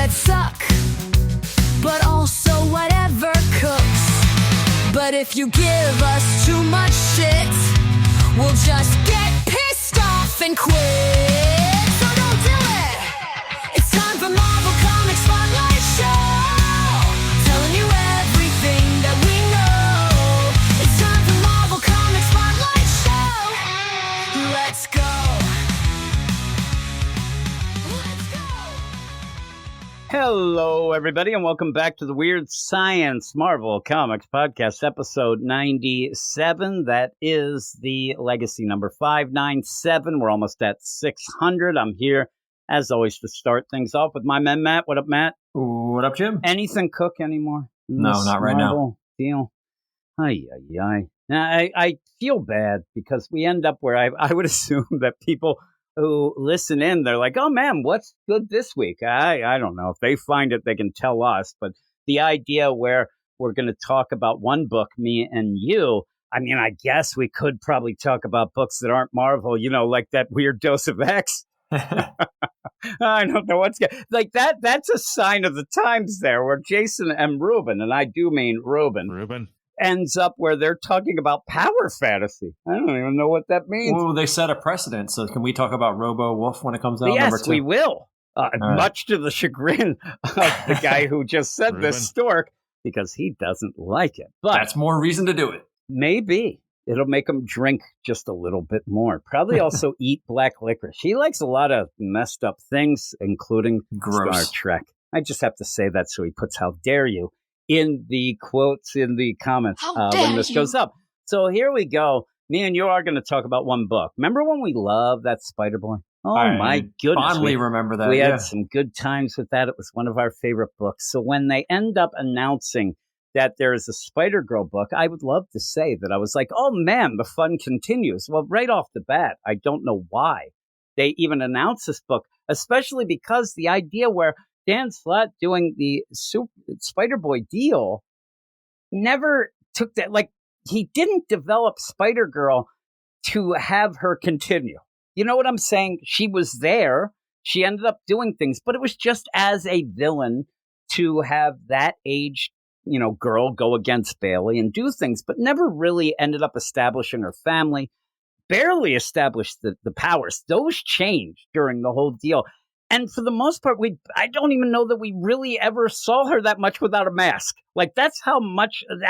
that suck, but also whatever cooks. But if you give us too much shit, we'll just get pissed off and quit. So don't do it. It's time for Marvel Comics Spotlight Show, telling you everything that we know. It's time for Marvel Comics Spotlight Show. Let's go. Hello, everybody, and welcome back to the Weird Science Marvel Comics Podcast, episode 97. That is the legacy number 597. We're almost at 600. I'm here, as always, to start things off with my man, Matt. What up, Matt? What up, Jim? Anything cook anymore? No, not right now. Deal? Ay. Now, I feel bad because we end up where I would assume that people who listen in, they're like, oh man, what's good this week? I don't know. If they find it, they can tell us. But the idea where we're going to talk about one book, me and you, I mean, I guess we could probably talk about books that aren't Marvel, you know, like that weird Dose of X. I don't know what's good. Like that. That's a sign of the times there where Jason M. Rubin, and I do mean Rubin, ends up where they're talking about power fantasy. I don't even know what that means. Well, they set a precedent. So can we talk about Robo Wolf when it comes out? Yes, number 2? we will. Much to the chagrin of the guy who just said this, Stork, because he doesn't like it. But that's more reason to do it. Maybe. It'll make him drink just a little bit more. Probably also eat black licorice. He likes a lot of messed up things, including Gross. Star Trek. I just have to say that so he puts "How dare you" in the quotes in the comments when this goes up. So here we go. Me and you are going to talk about one book. Remember when we loved that Spider-Boy? Oh, my goodness. Fondly remember that. We had some good times with that. It was one of our favorite books. So when they end up announcing that there is a Spider-Girl book, I would love to say that I was like, oh, man, the fun continues. Well, right off the bat, I don't know why they even announced this book, especially because the idea where Dan Slott doing the Spider-Boy deal never took that. Like, he didn't develop Spider-Girl to have her continue. You know what I'm saying? She was there. She ended up doing things, but it was just as a villain to have that age, you know, girl go against Bailey and do things, but never really ended up establishing her family, barely established the powers. Those changed during the whole deal. And for the most part, I don't even know that we really ever saw her that much without a mask. Like, that's how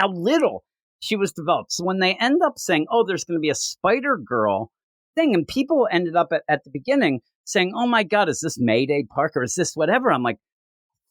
little she was developed. So when they end up saying, oh, there's going to be a Spider-Girl thing, and people ended up at the beginning saying, oh my God, is this Mayday Parker? Is this whatever? I'm like,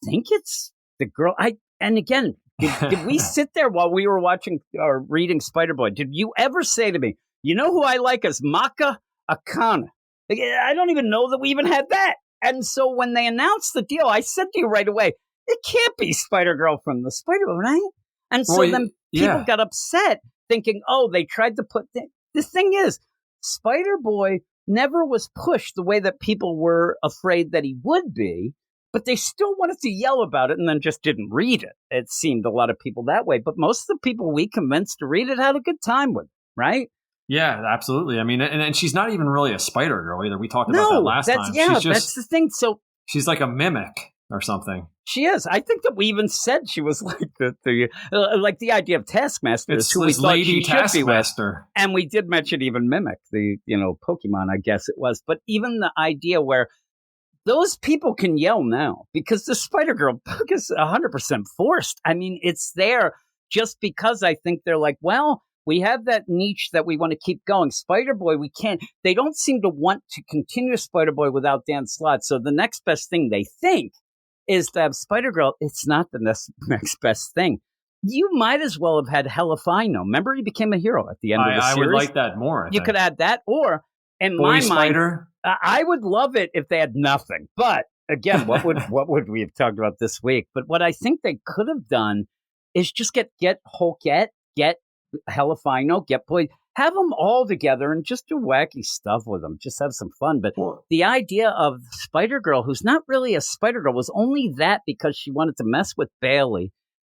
I think it's the girl. And again, did we sit there while we were watching or reading Spider-Boy? Did you ever say to me, you know who I like as Maka Akana? Like, I don't even know that we even had that. And so when they announced the deal, I said to you right away, it can't be Spider-Girl from the Spider-Man, right? And so then people got upset thinking, oh, they tried to put... The thing is, Spider-Boy never was pushed the way that people were afraid that he would be, but they still wanted to yell about it and then just didn't read it. It seemed a lot of people that way. But most of the people we convinced to read it had a good time with it, right? Yeah, absolutely. I mean, and she's not even really a Spider-Girl either. We talked about that last time. Yeah, that's the thing. So she's like a mimic or something. She is. I think that we even said she was like like the idea of Taskmaster. It's who we thought Lady she Taskmaster. And we did mention even Mimic, the Pokemon, I guess it was. But even the idea where those people can yell now because the Spider-Girl book is 100% forced. I mean, it's there just because I think they're like, well, we have that niche that we want to keep going. Spider-Boy, we can't. They don't seem to want to continue Spider-Boy without Dan Slott. So the next best thing they think is to have Spider-Girl. It's not the next best thing. You might as well have had Helifino. Remember, he became a hero at the end of the series. I would like that more. You could add that, or in Boy my Spider. mind, I would love it if they had nothing. But again, what would we have talked about this week? But what I think they could have done is just get Hulkette, get Helifino, get Boy, have them all together and just do wacky stuff with them. Just have some fun. But the idea of Spider-Girl, who's not really a Spider-Girl, was only that because she wanted to mess with Bailey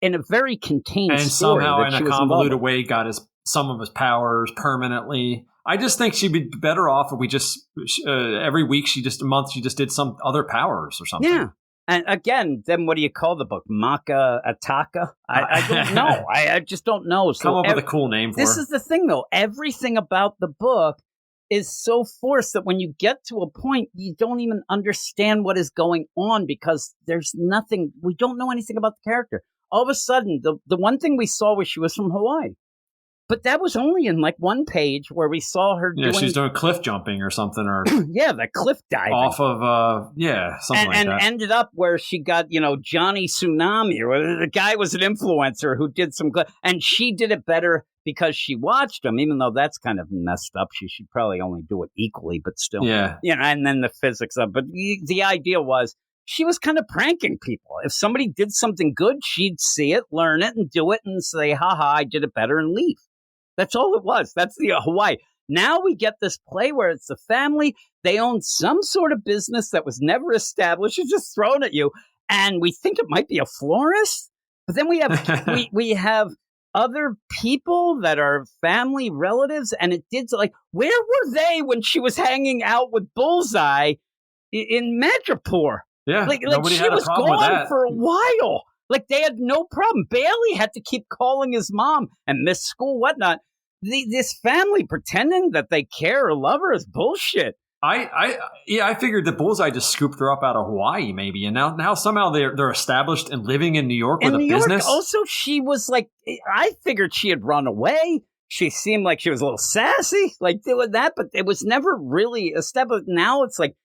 in a very contained and story. And somehow in a convoluted way got some of his powers permanently. I just think she'd be better off if we just every week, a month, she just did some other powers or something. Yeah. And again, then what do you call the book? Maka Ataka? I don't know. I just don't know. So Come up with a cool name for this it. is the thing, though. Everything about the book is so forced that when you get to a point, you don't even understand what is going on because there's nothing. We don't know anything about the character. All of a sudden, the one thing we saw was she was from Hawaii. But that was only in like one page where we saw her doing... she's doing cliff jumping or something. Or yeah, the cliff diving. Off of, something like that. And ended up where she got, Johnny Tsunami, or the guy was an influencer who did some... And she did it better because she watched him, even though that's kind of messed up. She should probably only do it equally, but still. Yeah. And then the physics of... But the idea was she was kind of pranking people. If somebody did something good, she'd see it, learn it, and do it, and say, haha, I did it better, and leave. That's all it was. That's the Hawaii. Now we get this play where it's a family. They own some sort of business that was never established. It's just thrown at you. And we think it might be a florist. But then we have we have other people that are family relatives. And it did where were they when she was hanging out with Bullseye in Madripoor? Yeah. Like nobody she had a was problem with gone that. for a while. Like, they had no problem. Bailey had to keep calling his mom and miss school, whatnot. This family pretending that they care or love her is bullshit. I figured that Bullseye just scooped her up out of Hawaii, maybe, and now somehow they're established and living in New York with a business. Also, she was like, I figured she had run away. She seemed like she was a little sassy, like doing that, but it was never really established. Now it's like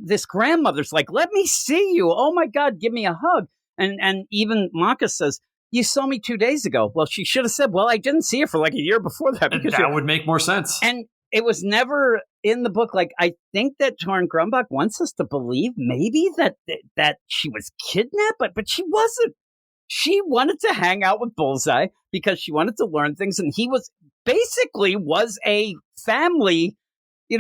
this grandmother's like, let me see you. Oh my God, give me a hug. And even Maka says, you saw me 2 days ago. Well, she should have said, well, I didn't see her for like a year before that. Because that would make more sense. And it was never in the book. Like, I think that Torrin Grumbach wants us to believe maybe that she was kidnapped, but she wasn't. She wanted to hang out with Bullseye because she wanted to learn things. And he was a family,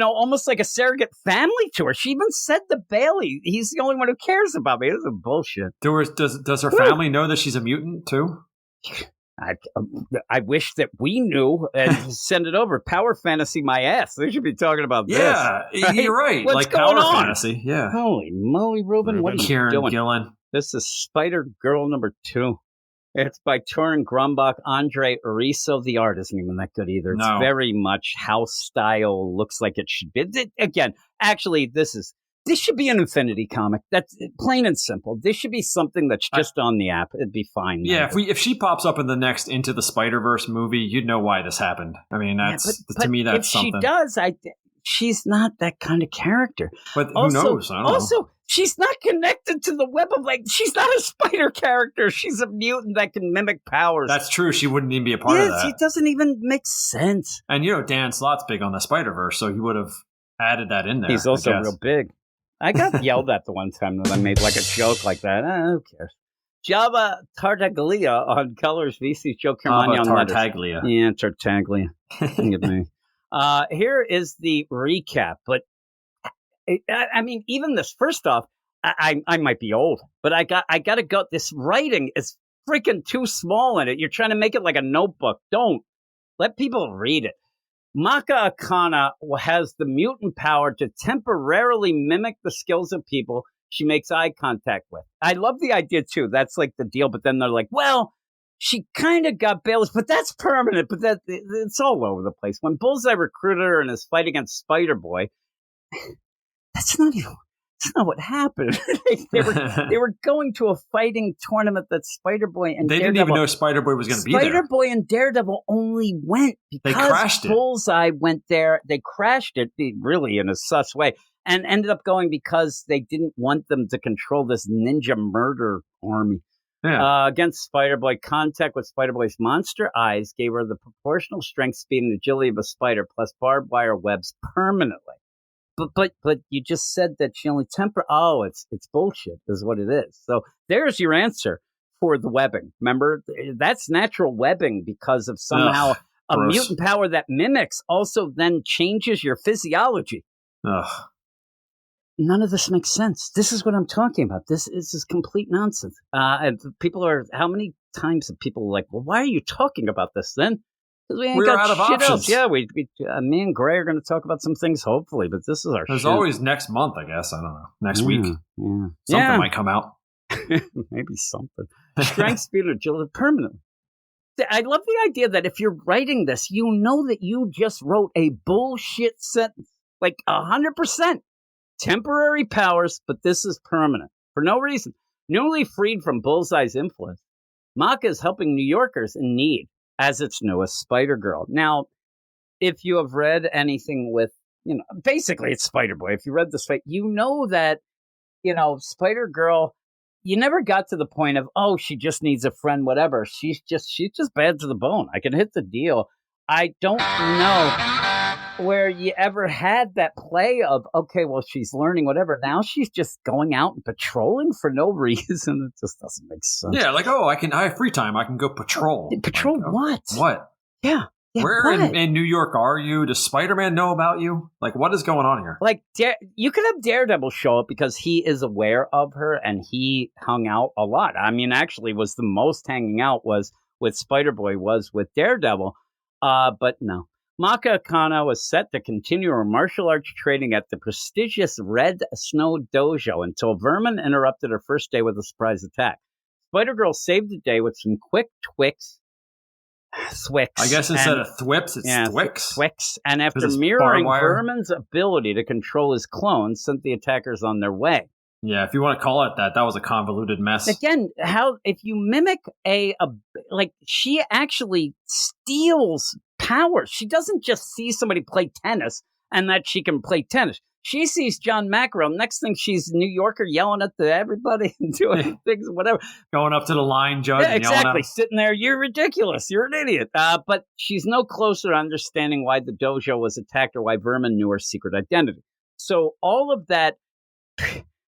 almost like a surrogate family to her. She even said to Bailey, he's the only one who cares about me. This is bullshit. Does her family know that she's a mutant too? I wish that we knew and send it over. Power fantasy my ass. They should be talking about this. Yeah, you're right. What's like going power on? fantasy. Yeah. Holy moly, Ruben. What are you Kieran doing? Gillen. This is Spider Girl number 2. It's by Torrin Grumbach, Andre Ariso. The art isn't even that good either. It's very much house style. Looks like it should be. Again, actually, this should be an Infinity comic. That's plain and simple. This should be something that's just on the app. It'd be fine. Yeah, if she pops up in the next Into the Spider-Verse movie, you'd know why this happened. I mean, to me, that's something. If she does, she's not that kind of character. But who knows? I don't know. Also, she's not connected to the web of she's not a spider character. She's a mutant that can mimic powers. That's true. She wouldn't even be a part of that. It doesn't even make sense. And Dan Slott's big on the Spider-Verse, so he would have added that in there. He's also real big. I got yelled at the one time that I made like a joke like that. Who cares? Java Tartaglia on Colors VC Joe Carmagna on letters. Tartaglia. Yeah, Tartaglia. Get me. Here is the recap. But I mean, even this, first off, I might be old, but I got to go. This writing is freaking too small in it. You're trying to make it like a notebook. Don't let people read it. Maka Akana has the mutant power to temporarily mimic the skills of people she makes eye contact with. I love the idea too. That's like the deal. But then they're like, well, she kind of got Bayless, but that's permanent. But it's all over the place. When Bullseye recruited her in his fight against Spider-Boy, that's not what happened. they were going to a fighting tournament that Spider-Boy and they Daredevil, didn't even know Spider-Boy was going to be there. Spider-Boy and Daredevil only went because they crashed it. Bullseye went there. They crashed it really in a sus way and ended up going because they didn't want them to control this ninja murder army. Yeah. Against Spider-Boy, contact with Spider-Boy's monster eyes gave her the proportional strength, speed, and agility of a spider, plus barbed wire webs permanently. But you just said that she only Oh, it's bullshit, is what it is. So there's your answer for the webbing. Remember, that's natural webbing because of somehow a gross. Mutant power that mimics also then changes your physiology. Ugh. None of this makes sense. This is what I'm talking about. This is complete nonsense. And people how many times have people like, well, why are you talking about this then? Because we ain't We're got out of shit options. else. Yeah, me and Gray are going to talk about some things, hopefully, but this is our There's shit. always next month, I guess. I don't know. Next week. Yeah. Something might come out. Maybe something. Strength, speed, agility, permanently. I love the idea that if you're writing this, you know that you just wrote a bullshit sentence. Like 100%. Temporary powers, but this is permanent. For no reason. Newly freed from Bullseye's influence, Maka is helping New Yorkers in need as its newest Spider-Girl. Now, if you have read anything with, basically it's Spider-Boy. If you read this fight, you know that, Spider-Girl, you never got to the point of, oh, she just needs a friend, whatever. She's just bad to the bone. I can hit the deal. I don't know where you ever had that play of, okay, well, she's learning whatever. Now she's just going out and patrolling for no reason. It just doesn't make sense. Yeah, like, I have free time. I can go patrol. Patrol like, what? What? Yeah. Where what? in New York are you? Does Spider-Man know about you? Like, what is going on here? Like, you could have Daredevil show up because he is aware of her and he hung out a lot. I mean, actually, was the most hanging out was with Spider-Boy was with Daredevil. But no. Maka Akana was set to continue her martial arts training at the prestigious Red Snow Dojo until Vermin interrupted her first day with a surprise attack. Spider-Girl saved the day with some quick Thwicks. I guess instead of thwips, it's Thwicks. Thwicks. And after mirroring Vermin's ability to control his clones, sent the attackers on their way. Yeah, if you want to call it that, that was a convoluted mess. Again, if you mimic she actually steals powers. She doesn't just see somebody play tennis and that she can play tennis. She sees John McEnroe. Next thing, she's a New Yorker yelling at everybody and doing things, whatever. Going up to the line judge and yelling at him. Sitting there, you're ridiculous. You're an idiot. But she's no closer to understanding why the dojo was attacked or why Vermin knew her secret identity. So all of that,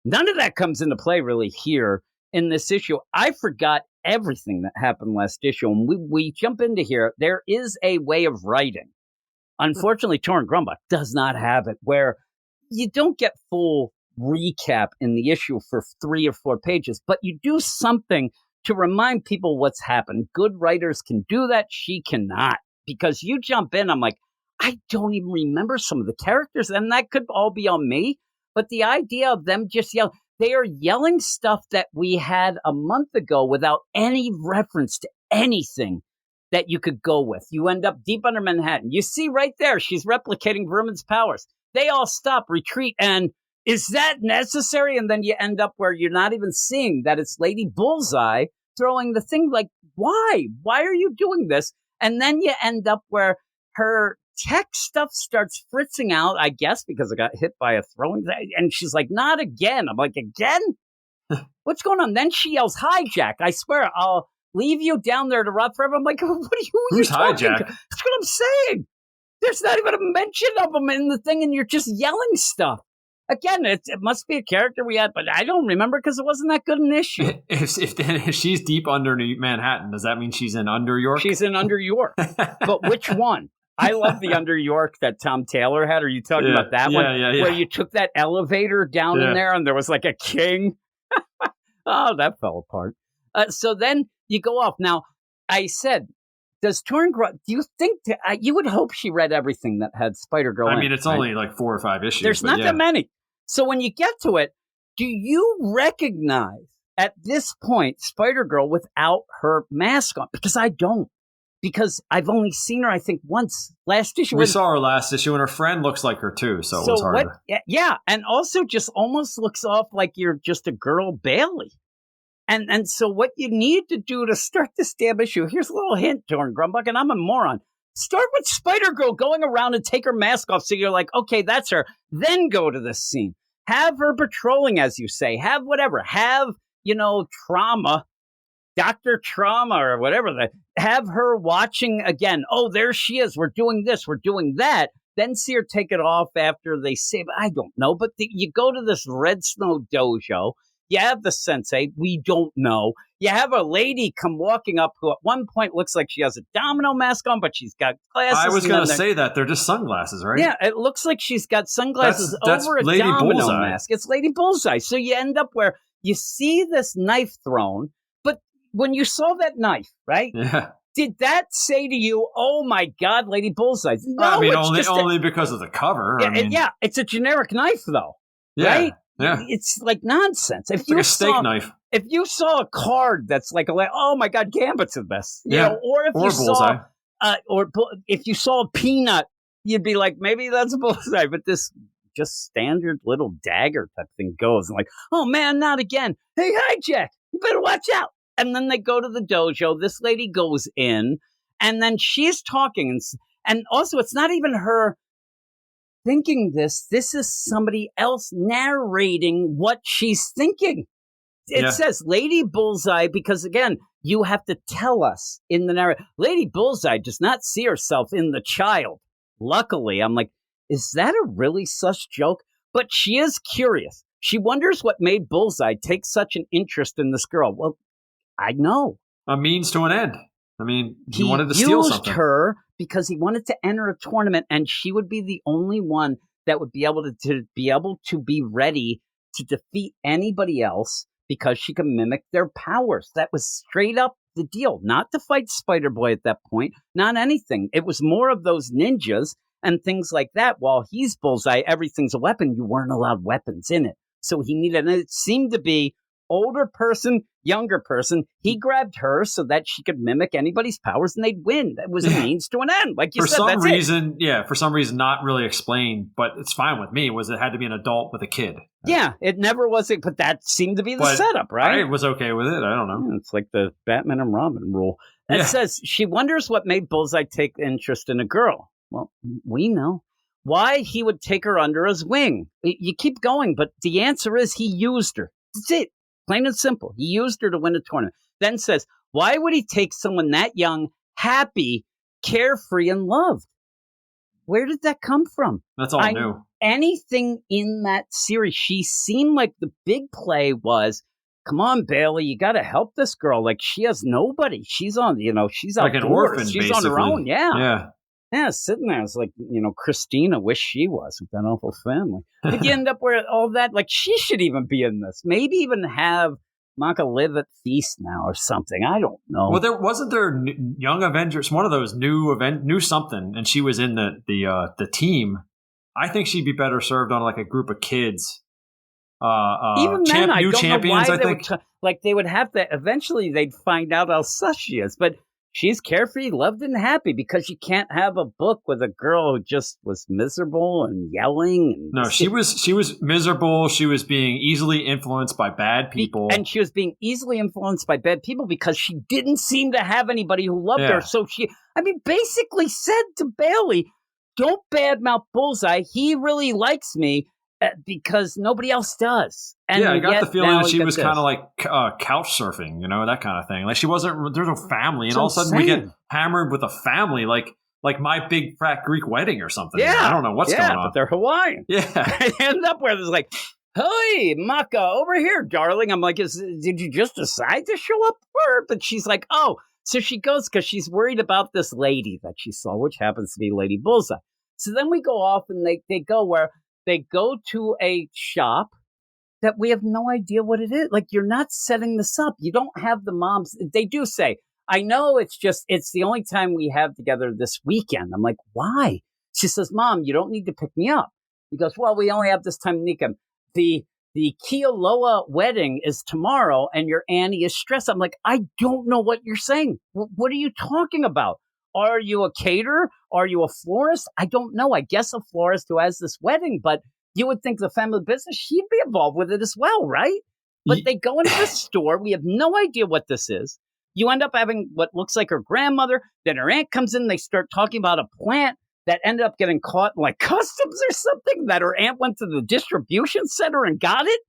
none of that comes into play really here in this issue. I forgot everything that happened last issue. And we jump into here. There is a way of writing. Unfortunately, Torrin Grumbach does not have it, where you don't get full recap in the issue for 3 or 4 pages, but you do something to remind people what's happened. Good writers can do that. She cannot, because you jump in. I'm like, I don't even remember some of the characters, and that could all be on me. But the idea of them just yelling, they are yelling stuff that we had a month ago without any reference to anything that you could go with. You end up deep under Manhattan. You see right there, she's replicating Vermin's powers. They all stop, retreat, and is that necessary? And then you end up where you're not even seeing that it's Lady Bullseye throwing the thing. Like, why? Why are you doing this? And then you end up where her tech stuff starts fritzing out, I guess, because it got hit by a throwing thing. And she's like, not again. I'm like, again? What's going on? Then she yells, hijack. I swear, I'll leave you down there to rot forever. I'm like, who's hijack? That's what I'm saying. There's not even a mention of them in the thing, and you're just yelling stuff. Again, it must be a character we had, but I don't remember because it wasn't that good an issue. If she's deep under Manhattan, does that mean she's in Under York? She's in Under York. But which one? I love the Under York that Tom Taylor had. Are you talking about that one? Yeah. Where you took that elevator down in there and there was like a king? Oh, that fell apart. So then you go off. Now, I said, does Torrin Grumbach, do you think, you would hope she read everything that had Spider-Girl in it? I mean, it's only like 4 or 5 issues. There's not that many. So when you get to it, do you recognize at this point Spider-Girl without her mask on? Because I don't. Because I've only seen her, I think, once last issue. We saw her last issue, and her friend looks like her too, so it was hard. Yeah, and also just almost looks off like you're just a girl Bailey. And so what you need to do to start this damn issue, here's a little hint, Torrin Grumbach, and I'm a moron. Start with Spider-Girl going around and take her mask off so you're like, okay, that's her. Then go to this scene. Have her patrolling, as you say. Have whatever. Have, Trauma, Dr. Trauma or whatever. Have her watching again. Oh, there she is. We're doing this. We're doing that. Then see her take it off after they say, I don't know. But you go to this Red Snow Dojo. You have the sensei, we don't know. You have a lady come walking up who at one point looks like she has a domino mask on, but she's got glasses. I was going to say that. They're just sunglasses, right? Yeah, it looks like she's got sunglasses that's over a Lady domino Bullseye. mask. It's Lady Bullseye. So you end up where you see this knife thrown, but when you saw that knife, right? Yeah. Did that say to you, "Oh my God, Lady Bullseye"? No, I mean, it's only because of the cover. Yeah, I mean, yeah, it's a generic knife, though, yeah, right? yeah. It's like nonsense. If It's like a steak knife. if you saw a card that's like, oh my God, Gambit's in this, you Yeah. know, or if Or you Bullseye. if you saw a peanut, you'd be like, maybe that's a Bullseye. But this just standard little dagger type thing goes, and like, oh man, not again. Hey, Jack, you better watch out. And then they go to the dojo. This lady goes in, and then she's talking, and also it's not even her thinking this. This is somebody else narrating what she's thinking. It says Lady Bullseye because, again, you have to tell us in the narrative. Lady Bullseye does not see herself in the child. Luckily, I'm like, is that a really sus joke? But she is curious. She wonders what made Bullseye take such an interest in this girl. Well, I know. A means to an end. I mean, he wanted to steal something. He used her because he wanted to enter a tournament, and she would be the only one that would be able to be ready to defeat anybody else because she could mimic their powers. That was straight up the deal. Not to fight Spider-Boy at that point, not anything. It was more of those ninjas and things like that. While he's Bullseye, everything's a weapon. You weren't allowed weapons in it. So he needed, and it seemed to be older person, younger person. He grabbed her so that she could mimic anybody's powers and they'd win. That was a means to an end. Like you said, for some reason, not really explained, but it's fine with me, was it had to be an adult with a kid. Yeah, it never was, but that seemed to be the setup, right? I was okay with it. I don't know. Yeah, it's like the Batman and Robin rule. It says, she wonders what made Bullseye take interest in a girl. Well, we know. Why he would take her under his wing. You keep going, but the answer is he used her. That's it. Plain and simple. He used her to win a tournament. Then says, why would he take someone that young, happy, carefree, and loved? Where did that come from? That's all new. Anything in that series, she seemed like the big play was, come on, Bailey, you got to help this girl. Like, she has nobody. She's on, she's like outdoors. An orphan, she's basically. On her own. Yeah. Yeah, sitting there. It's like, Christina wish she was with that awful family. Did you end up where all that, like, she should even be in this. Maybe even have Maka live at Feast now or something. I don't know. Well, wasn't there Young Avengers, one of those new something, and she was in the team. I think she'd be better served on like a group of kids. Even then, I don't champions, know why I think. they would have to, eventually they'd find out how sus she is. But she's carefree, loved, and happy because you can't have a book with a girl who just was miserable and yelling. No, she was miserable. She was being easily influenced by bad people. And she was being easily influenced by bad people because she didn't seem to have anybody who loved her. So she, basically said to Bailey, don't badmouth Bullseye. He really likes me because nobody else does. And I got the feeling that she was kind of like couch surfing, that kind of thing. Like she wasn't, there's no family. And all of a sudden we get hammered with a family like My Big Fat Greek Wedding or something. Yeah. I don't know what's going on. But they're Hawaiian. Yeah. I end up where there's like, hey, Maka, over here, darling. I'm like, did you just decide to show up? But she's like, oh. So she goes because she's worried about this lady that she saw, which happens to be Lady Bullseye. So then we go off and they go to a shop that we have no idea what it is. Like, you're not setting this up. You don't have the moms. They do say, I know it's the only time we have together this weekend. I'm like, why? She says, Mom, you don't need to pick me up. He goes, well, we only have this time, Nika. The Kealoha wedding is tomorrow and your Annie is stressed. I'm like, I don't know what you're saying. What are you talking about? Are you a caterer? Are you a florist? I don't know. I guess a florist who has this wedding, but you would think the family business, she'd be involved with it as well, right? But they go into the store. We have no idea what this is. You end up having what looks like her grandmother. Then her aunt comes in. They start talking about a plant that ended up getting caught in like customs or something, that her aunt went to the distribution center and got it.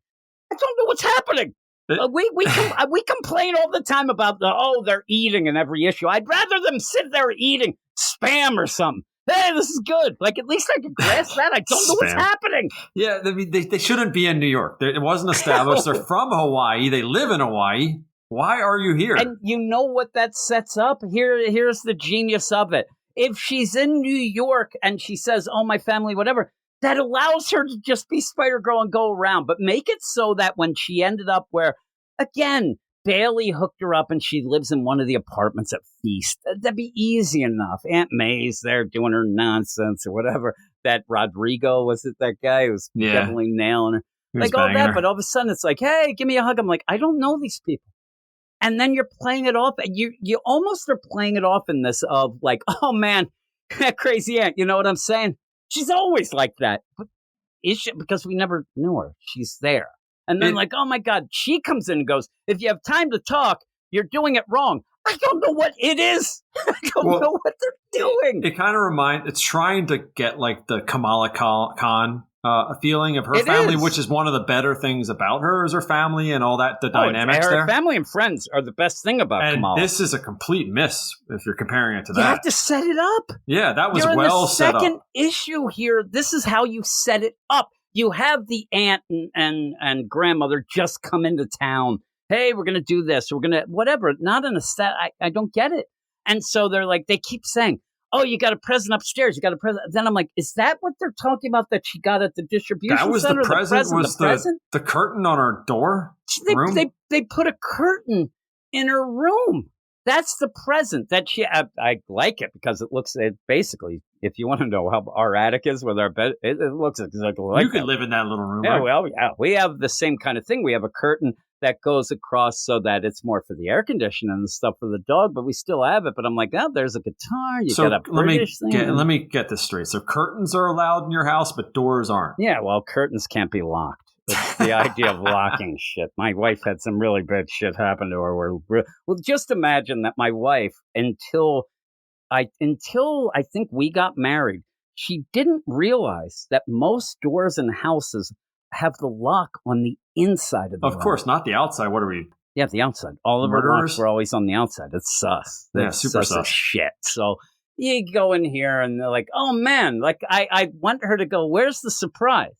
I don't know what's happening. We complain all the time about they're eating in every issue. I'd rather them sit there eating Spam or something. Hey, this is good. Like, at least I can grasp that. I don't know what's happening. Yeah, they shouldn't be in New York. It wasn't established. They're from Hawaii. They live in Hawaii. Why are you here? And you know what that sets up? Here's the genius of it. If she's in New York and she says, oh, my family, whatever, that allows her to just be Spider-Girl and go around. But make it so that when she ended up where, again, Bailey hooked her up and she lives in one of the apartments at Feast. That'd be easy enough. Aunt May's there doing her nonsense or whatever. That Rodrigo, was it that guy who was definitely nailing her? Like all that, but all of a sudden it's like, hey, give me a hug. I'm like, I don't know these people. And then you're playing it off, and you almost are playing it off in this of like, oh man, that crazy aunt, you know what I'm saying? She's always like that. But is she? Because we never knew her. She's there. And then like, oh my God, she comes in and goes, if you have time to talk, you're doing it wrong. I don't know what it is. I don't know what they're doing. It kind of it's trying to get like the Kamala Khan feeling of her family, which is one of the better things about her is her family and all that, the dynamics her there. Her family and friends are the best thing about Kamala. This is a complete miss if you're comparing it to that. You have to set it up. Yeah, that was well set up. You're in the second issue here. This is how you set it up. You have the aunt and grandmother just come into town. Hey, we're going to do this. We're going to whatever. Not in a set. I don't get it. And so they're like, they keep saying, oh, you got a present upstairs. You got a present. Then I'm like, is that what they're talking about that she got at the distribution center? That was the present? The curtain on her door? They put a curtain in her room. That's the present that I like it because it looks basically, if you want to know how our attic is with our bed, it looks exactly like you could live in that little room. Yeah, right? well, yeah. We have the same kind of thing. We have a curtain that goes across so that it's more for the air conditioning and stuff for the dog, but we still have it. But I'm like, oh, there's a guitar. You got a British thing. Let me get this straight. So curtains are allowed in your house, but doors aren't. Yeah, well, curtains can't be locked. It's the idea of locking shit. My wife had some really bad shit happen to her. Well, just imagine that my wife, until I think we got married, she didn't realize that most doors in houses have the lock on the inside of the Of course, not the outside. What are we? Yeah, the outside. All of our locks were always on the outside. It's sus. Yeah, super sus. Shit. So you go in here and they're like, oh man, like I want her to go, where's the surprise?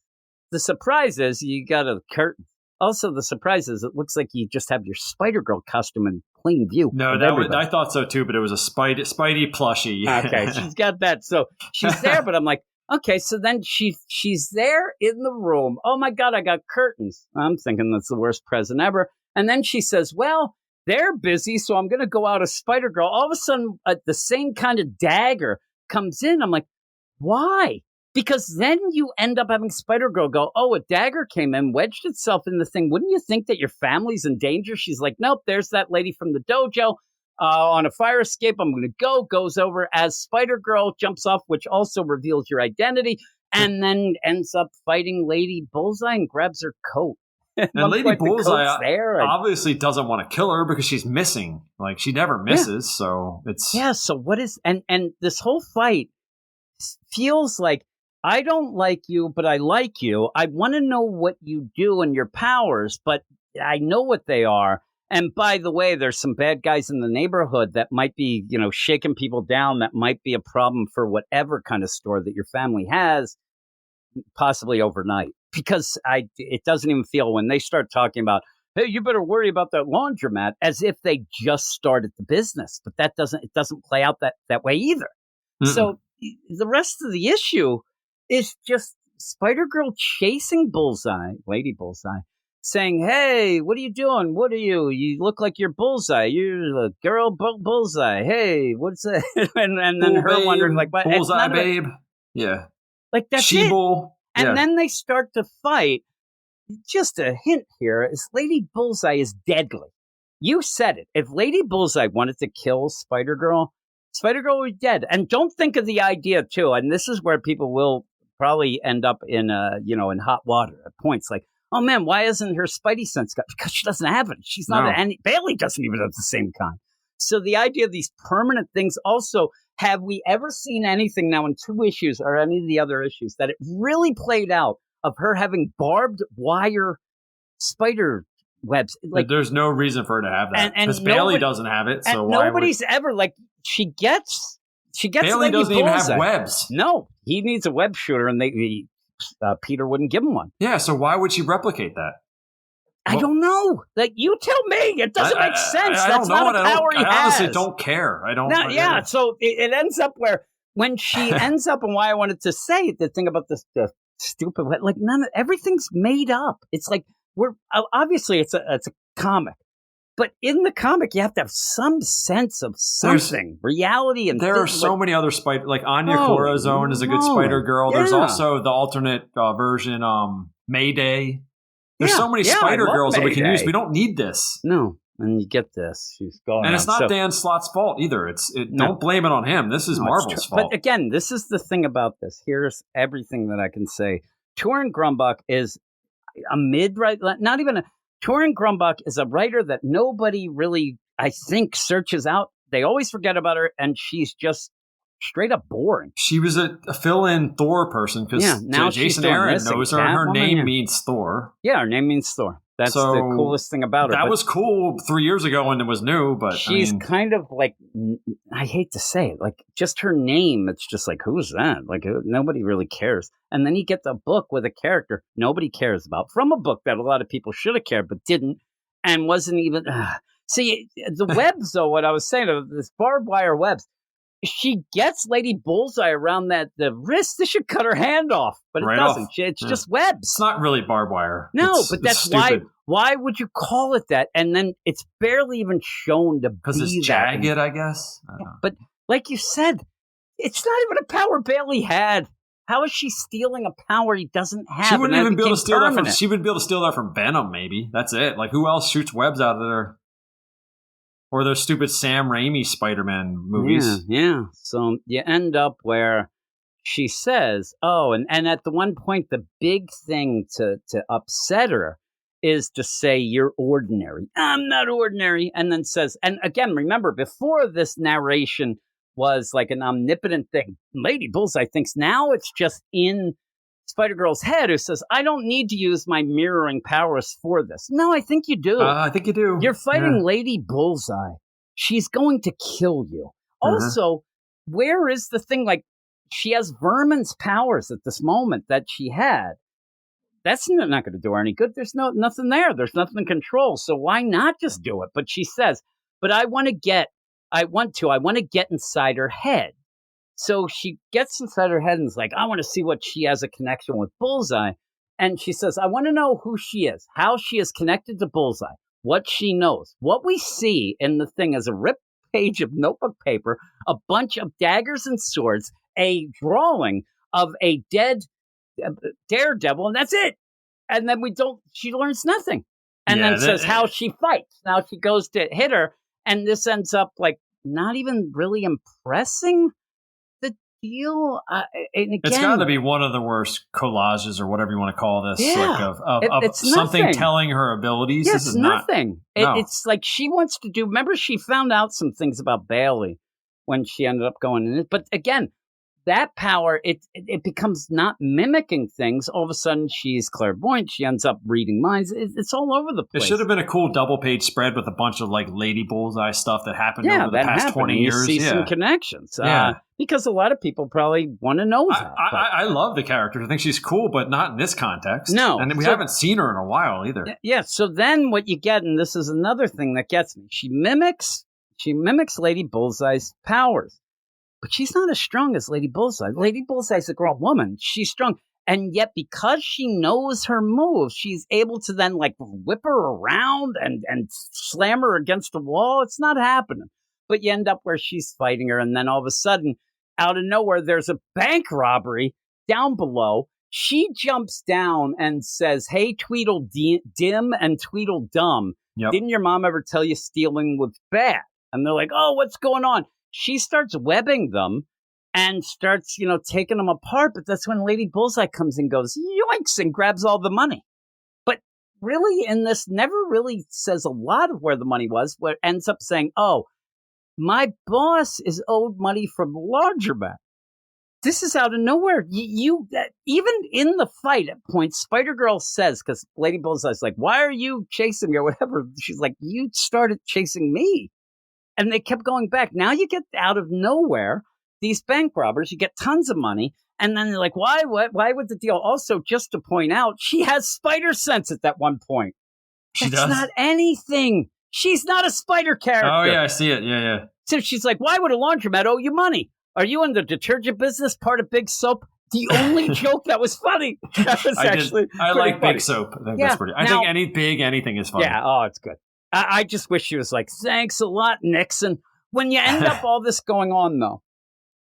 The surprise is you got a curtain. Also, the surprise is it looks like you just have your Spider-Girl costume in plain view. No, I thought so too, but it was a Spidey plushie. Okay, she's got that. So she's there, but I'm like, okay, so then she's there in the room. Oh my God, I got curtains. I'm thinking that's the worst present ever. And then she says, well, they're busy, so I'm going to go out as Spider-Girl. All of a sudden, the same kind of dagger comes in. I'm like, why? Because then you end up having Spider-Girl go, oh, a dagger came in, wedged itself in the thing. Wouldn't you think that your family's in danger? She's like, nope, there's that lady from the dojo on a fire escape. I'm going to go. Goes over as Spider-Girl, jumps off, which also reveals your identity, and then ends up fighting Lady Bullseye and grabs her coat. And Lady Bullseye obviously doesn't want to kill her because she's missing. Like, she never misses, so it's... Yeah, so what is... And this whole fight feels like, I don't like you, but I like you. I want to know what you do and your powers, but I know what they are. And by the way, there's some bad guys in the neighborhood that might be, shaking people down. That might be a problem for whatever kind of store that your family has, possibly overnight. Because it doesn't even feel when they start talking about, hey, you better worry about that laundromat, as if they just started the business. But it doesn't play out that way either. Mm-mm. So the rest of the issue is just Spider-Girl chasing Bullseye, Lady Bullseye, saying, hey, what are you doing? What are you? You look like you're Bullseye. You're the girl Bullseye. Hey, what's that? and then her babe, wondering, like, what? Bullseye, babe. Yeah. Like, that's She-Bull. it. And then they start to fight. Just a hint here is Lady Bullseye is deadly. You said it. If Lady Bullseye wanted to kill Spider-Girl would be dead. And don't think of the idea, too, and this is where people will probably end up in hot water at points like, oh man, why isn't her Spidey sense got? Because she doesn't have it. She's not Bailey doesn't even have the same kind. So the idea of these permanent things also, have we ever seen anything now in 2 issues or any of the other issues that it really played out of her having barbed wire spider webs? Like, there's no reason for her to have that. Because Bailey doesn't have it. So and nobody's ever like, she gets Bailey Lady doesn't Bullseye. Even have webs. No, he needs a web shooter, and Peter wouldn't give him one. Yeah, so why would she replicate that? I don't know. Like, you tell me. It doesn't make sense. That's not a power he has. I honestly don't care. I don't. Yeah. So it ends up where when she ends up, and why I wanted to say the thing about the stupid, like everything's made up. It's like obviously it's a comic. But in the comic, you have to have some sense of something, reality, and there are so many other spider. Like Anya Corazon is a good Spider Girl. Yeah. There's also the alternate version, Mayday. There's so many Spider Girls that we can use. We don't need this. No, and you get this. She's going, and it's not Dan Slott's fault either. Don't blame it on him. This is Marvel's fault. But again, this is the thing about this. Here's everything that I can say. Torin Grumbach is a mid-right, not even a. Torin Grumbach is a writer that nobody really, I think, searches out. They always forget about her, and she's just straight up boring. She was a fill-in Thor person because Jason Aaron knows her. Her name means Thor. Yeah, her name means Thor. That's the coolest thing about her. That was cool 3 years ago when it was new, but she's kind of like, I hate to say it, like just her name, it's just like, who's that? Like nobody really cares. And then you get the book with a character nobody cares about from a book that a lot of people should have cared but didn't and wasn't even. See, the webs though, what I was saying, this barbed wire webs, she gets Lady Bullseye around the wrist. This should cut her hand off, but it doesn't. It's just webs. It's not really barbed wire. No, but that's why. Why would you call it that? And then it's barely even shown to be because it's jagged, I guess. I don't know. But like you said, it's not even a power Bailey had. How is she stealing a power he doesn't have? She wouldn't even be able to steal that from. She would be able to steal that from Venom. Maybe that's it. Like who else shoots webs out of there? Or those stupid Sam Raimi Spider-Man movies. Yeah. So you end up where she says, and at the one point, the big thing to upset her is to say, you're ordinary. I'm not ordinary. And then says, and again, remember, before this narration was like an omnipotent thing, Lady Bullseye thinks now it's just in Spider-Girl's head who says, I don't need to use my mirroring powers for this. No, I think you do. I think you do. You're fighting Lady Bullseye. She's going to kill you. Also, where is the thing? Like, she has Vermin's powers at this moment that she had. That's not going to do her any good. There's nothing there. There's nothing to control. So why not just do it? But she says, but I want to get inside her head. So she gets inside her head and is like, I want to see what she has a connection with Bullseye. And she says, I want to know who she is, how she is connected to Bullseye, what she knows. What we see in the thing is a ripped page of notebook paper, a bunch of daggers and swords, a drawing of a dead Daredevil, and that's it. And then she learns nothing. And then says how she fights. Now she goes to hit her, and this ends up like not even really impressing the deal. And again, it's got to be one of the worst collages or whatever you want to call this, of something nothing. Telling her abilities. Yes, this is nothing. It's like she wants to do. Remember, she found out some things about Bailey when she ended up going in it. But again, that power, it becomes not mimicking things. All of a sudden, she's clairvoyant. She ends up reading minds. It's all over the place. It should have been a cool double-page spread with a bunch of like Lady Bullseye stuff that happened over the past 20 years. You see some connections. Because a lot of people probably want to know that. I love the character. I think she's cool, but not in this context. No. And we haven't seen her in a while either. Yeah, so then what you get, and this is another thing that gets me, she mimics Lady Bullseye's powers. But she's not as strong as Lady Bullseye. Lady Bullseye's a grown woman. She's strong. And yet, because she knows her moves, she's able to then, like, whip her around and slam her against the wall. It's not happening. But you end up where she's fighting her, and then all of a sudden, out of nowhere, there's a bank robbery down below. She jumps down and says, hey, Tweedledum and Tweedledum, didn't your mom ever tell you stealing was bad? And they're like, oh, what's going on? She starts webbing them and starts, taking them apart. But that's when Lady Bullseye comes and goes, yoinks, and grabs all the money. But really, in this, never really says a lot of where the money was, where it ends up saying, oh, my boss is owed money from the laundromat. This is out of nowhere. Even in the fight at points, Spider-Girl says, because Lady Bullseye's like, why are you chasing me or whatever? She's like, you started chasing me. And they kept going back. Now you get out of nowhere, these bank robbers, you get tons of money. And then they're like, why was the deal? Also, just to point out, she has spider sense at that one point. That's not anything. She's not a spider character. Oh, yeah, I see it. Yeah. So she's like, why would a laundromat owe you money? Are you in the detergent business, part of Big Soap? The only joke that was funny. That was I like funny. Big Soap. I think that's pretty. I think anything is funny. Yeah, it's good. I just wish she was like, thanks a lot, Nixon. When you end up all this going on, though,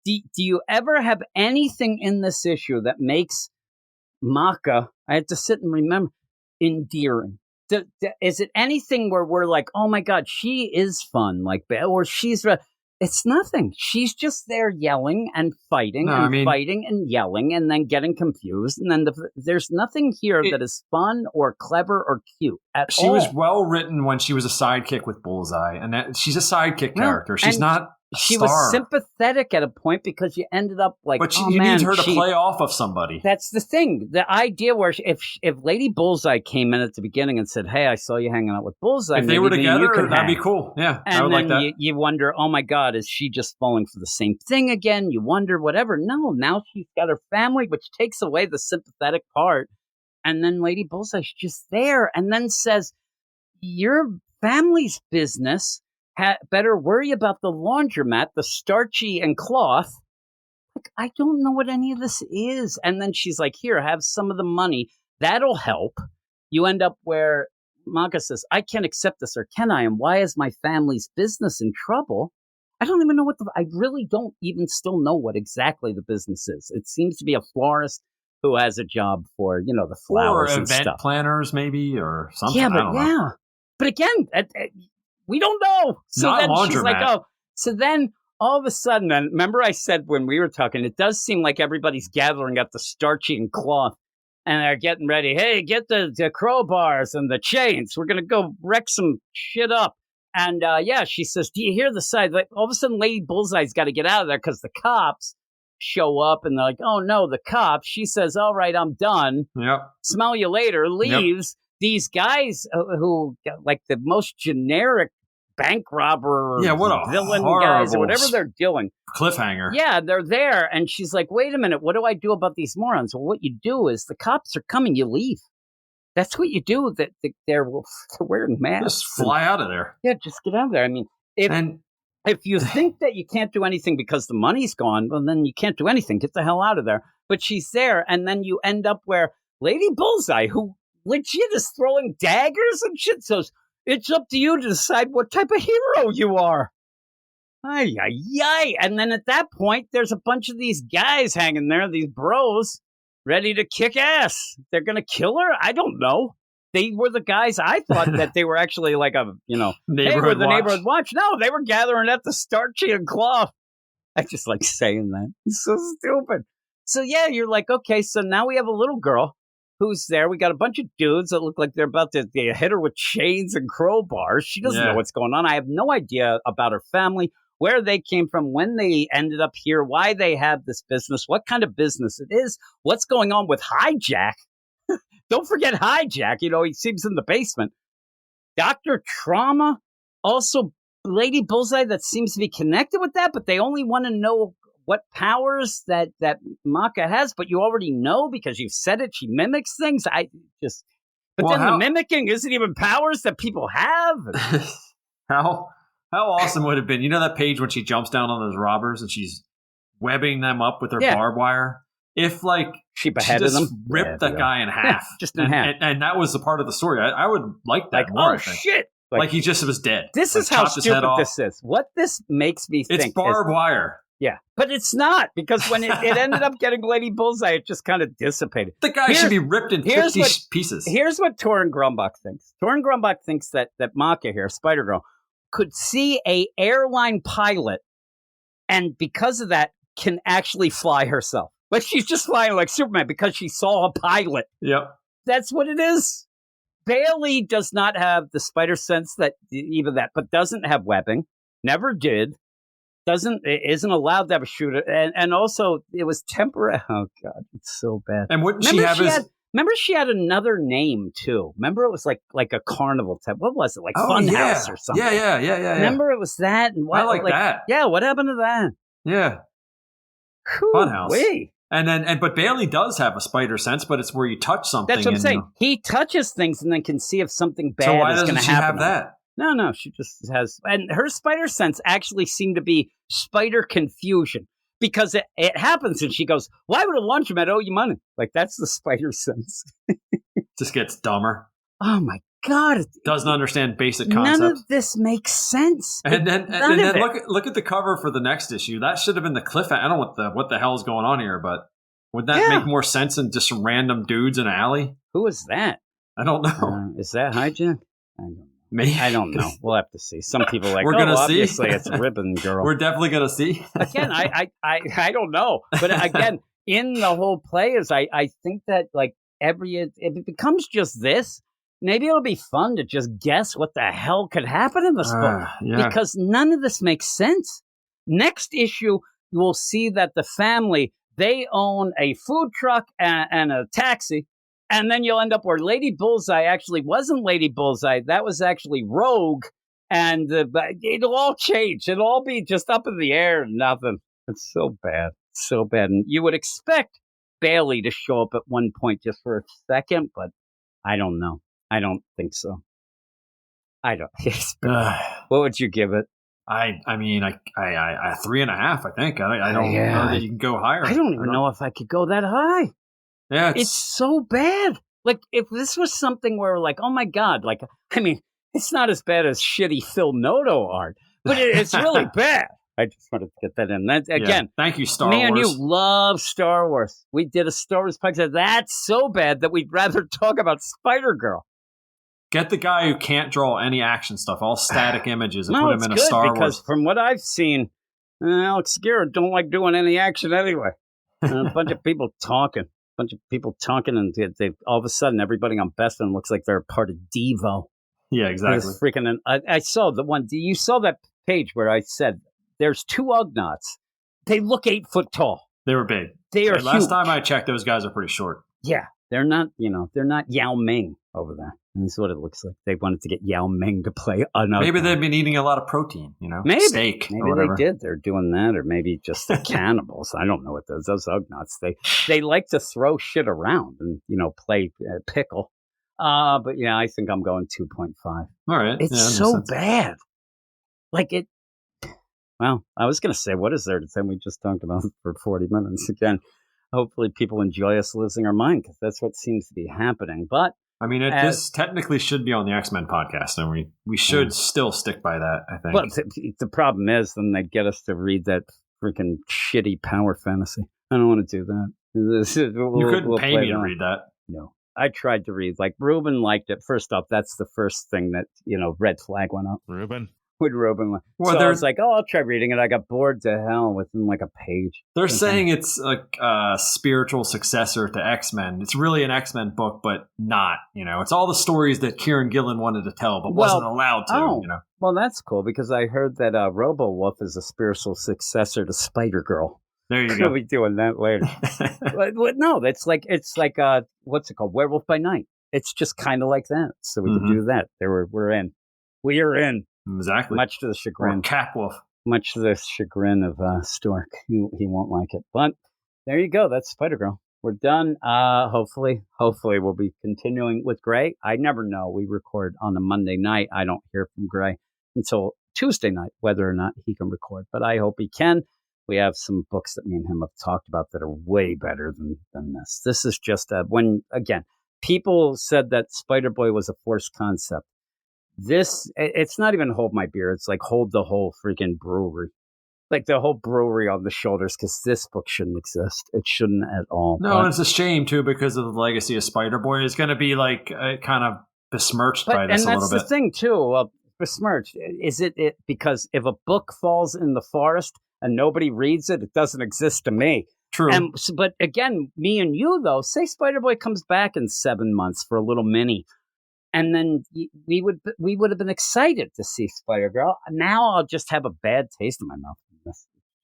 do you ever have anything in this issue that makes Maka, I had to sit and remember, endearing? Is it anything where we're like, oh my God, she is fun, like, or she's... It's nothing. She's just there yelling and fighting fighting and yelling and then getting confused. And then there's nothing here that is fun or clever or cute at all. She was well written when she was a sidekick with Bullseye. And she's a sidekick character. She's not a She star. was sympathetic at a point because you ended up like, but you need her to play off of somebody. That's the thing. The idea where if Lady Bullseye came in at the beginning and said, hey, I saw you hanging out with Bullseye. If they were together, that'd be cool. Yeah, and I would then like that. You wonder, oh my God, is she just falling for the same thing again? You wonder, whatever. No, now she's got her family, which takes away the sympathetic part. And then Lady Bullseye's just there and then says, your family's business better worry about the laundromat, the starchy and cloth. Like, I don't know what any of this is. And then she's like, here, have some of the money. That'll help. You end up where Maka says, I can't accept this, or can I? And why is my family's business in trouble? I don't even know I really don't even still know what exactly the business is. It seems to be a florist who has a job for, the flowers and stuff. Or event planners maybe, or something. Yeah, but I don't know. But again, we don't know. So Not then she's like, laundromat. oh. So then all of a sudden, then remember I said when we were talking, it does seem like everybody's gathering at the starchy and cloth. And they're getting ready. Hey, get the crowbars and the chains. We're going to go wreck some shit up. And she says, do you hear the side? Like, all of a sudden, Lady Bullseye's got to get out of there because the cops show up. And they're like, oh, no, the cops. She says, all right, I'm done. Yep. Smell you later. Leaves. Yep. These guys who, like the most generic bank robber, what a villain guys, or whatever they're doing. Cliffhanger. Yeah, they're there. And she's like, wait a minute, what do I do about these morons? Well, what you do is the cops are coming, you leave. That's what you do. They're wearing masks. Just fly out of there. Yeah, just get out of there. I mean, if you think that you can't do anything because the money's gone, well, then you can't do anything. Get the hell out of there. But she's there, and then you end up where Lady Bullseye, who legit is throwing daggers and shit, says, it's up to you to decide what type of hero you are. Ay, ay, ay. And then at that point, there's a bunch of these guys hanging there, these bros, ready to kick ass. They're going to kill her? I don't know. They were the guys I thought that they were actually like a, neighborhood watch. Neighborhood watch. No, they were gathering at the starchy and cloth. I just like saying that. It's so stupid. So yeah, you're like, okay, so now we have a little girl who's there. We got a bunch of dudes that look like they're about to hit her with chains and crowbars. She doesn't know what's going on. I have no idea about her family, where they came from, when they ended up here, why they have this business, what kind of business it is, what's going on with Hijack. Don't forget Hijack. He seems in the basement. Dr. Trauma, also Lady Bullseye, that seems to be connected with that, but they only want to know what powers that Maka has, but you already know because you've said it. She mimics things. The mimicking isn't even powers that people have. How awesome would it have been? You know that page when she jumps down on those robbers and she's webbing them up with her barbed wire? If she beheaded them, ripped that guy in half, just in half, and that was a part of the story. I would like that more. Oh shit! Like he just was dead. This is how stupid this is. What this makes me think it's barbed wire. Yeah, but it's not, because when it ended up getting Lady Bullseye, it just kind of dissipated. The guy should be ripped in 50 pieces. Here's what Torin Grumbach thinks. Torin Grumbach thinks that Maka here, Spider-Girl, could see a airline pilot, and because of that, can actually fly herself. Like she's just flying like Superman because she saw a pilot. Yep. That's what it is. Bailey does not have the spider sense but doesn't have webbing. Never did. Isn't allowed to have a shooter, and also it was temporary. Oh God, it's so bad. And wouldn't she have remember she had another name too. Remember it was like a carnival type. What was it, like Funhouse or something? Yeah. Remember it was that. And I like that. Yeah, what happened to that? Yeah, Funhouse. But Bailey does have a spider sense, but it's where you touch something. That's what I'm saying. He touches things and then can see if something bad is going to happen. So why doesn't she have that? No, she just has, and her spider sense actually seemed to be spider confusion, because it happens and she goes, why would a laundromat owe you money? Like, that's the spider sense. Just gets dumber. Oh my God. Doesn't understand basic concepts. None of this makes sense. And then look at the cover for the next issue. That should have been the cliffhanger. I don't know what the hell is going on here, but would that make more sense than just random dudes in an alley? Who is that? I don't know. Is that Hijack? I don't know. Maybe. I don't know. We'll have to see. Some people are like, we're gonna see. Obviously it's Ribbon Girl. We're definitely gonna see. Again, I don't know, but again, in the whole play is I think that like if it becomes just this, maybe it'll be fun to just guess what the hell could happen in this book because none of this makes sense. Next issue, you will see that the family, they own a food truck and a taxi. And then you'll end up where Lady Bullseye actually wasn't Lady Bullseye. That was actually Rogue. And it'll all change. It'll all be just up in the air and nothing. It's so bad. So bad. And you would expect Bailey to show up at one point just for a second, but I don't know. I don't think so. I don't. What would you give it? I mean, I 3.5. I think I don't know that you can go higher. I don't even know if I could go that high. Yeah, it's so bad. Like if this was something where like, oh my God, like I mean, it's not as bad as shitty Phil Noto art, but it's really bad. I just wanted to get that in. That again. Thank you, Star Wars. Me and you love Star Wars. We did a Star Wars podcast. That's so bad that we'd rather talk about Spider-Girl. Get the guy who can't draw any action stuff, all static images, and put him in a Star Wars. Because from what I've seen, Alex Garrett don't like doing any action anyway. A bunch of people talking. And they all of a sudden everybody on Bespin looks like they're a part of Devo. Yeah, exactly. Freaking! I saw the one. You saw that page where I said there's 2 Ugnaughts. They look 8 foot tall. They were big. They are. Last time I checked, those guys are pretty short. Yeah, they're not. They're not Yao Ming over there. And that's what it looks like. They wanted to get Yao Ming to play another. Maybe they've been eating a lot of protein, maybe steak. Maybe they did. They're doing that, or maybe just the cannibals. I don't know what those Ugnaughts. They like to throw shit around and play pickle. But yeah, I think I'm going 2.5. All right, it's so bad. Like it. Well, I was going to say, what is there to say? We just talked about it for 40 minutes again. Hopefully, people enjoy us losing our mind because that's what seems to be happening. But. I mean, this technically should be on the X-Men podcast, and we should still stick by that, I think. Well, the problem is, then they'd get us to read that freaking shitty power fantasy. I don't want to do that. You couldn't pay me to read that. No. I tried to read. Like, Ruben liked it. First off, that's the first thing that, red flag went up. Ruben? With Ruben. So I was like, I'll try reading it. I got bored to hell within like a page. They're saying it's like a spiritual successor to X-Men. It's really an X-Men book, but not. It's all the stories that Kieran Gillen wanted to tell, but wasn't allowed to. Well, that's cool because I heard that Robo-Wolf is a spiritual successor to Spider-Girl. There you go. We'll be doing that later. but no, it's like what's it called? Werewolf by Night. It's just kind of like that. So we can do that. We're in. We are in. Exactly. Much to the chagrin. Or Capwolf. Much to the chagrin of Stork. He won't like it. But there you go. That's Spider-Girl. We're done. Hopefully we'll be continuing with Gray. I never know. We record on a Monday night. I don't hear from Gray until Tuesday night, whether or not he can record. But I hope he can. We have some books that me and him have talked about that are way better than this. This is just people said that Spider-Boy was a forced concept. It's not even Hold My Beer. It's like hold the whole freaking brewery. Like the whole brewery on the shoulders because this book shouldn't exist. It shouldn't at all. No, and it's a shame, too, because of the legacy of Spider-Boy. It's going to be like kind of besmirched by this a little bit. And that's the thing, too. Besmirched. Is it because if a book falls in the forest and nobody reads it, it doesn't exist to me. True. But again, me and you, though, say Spider-Boy comes back in 7 months for a little mini. And then we would have been excited to see Spider-Girl. Now I'll just have a bad taste in my mouth.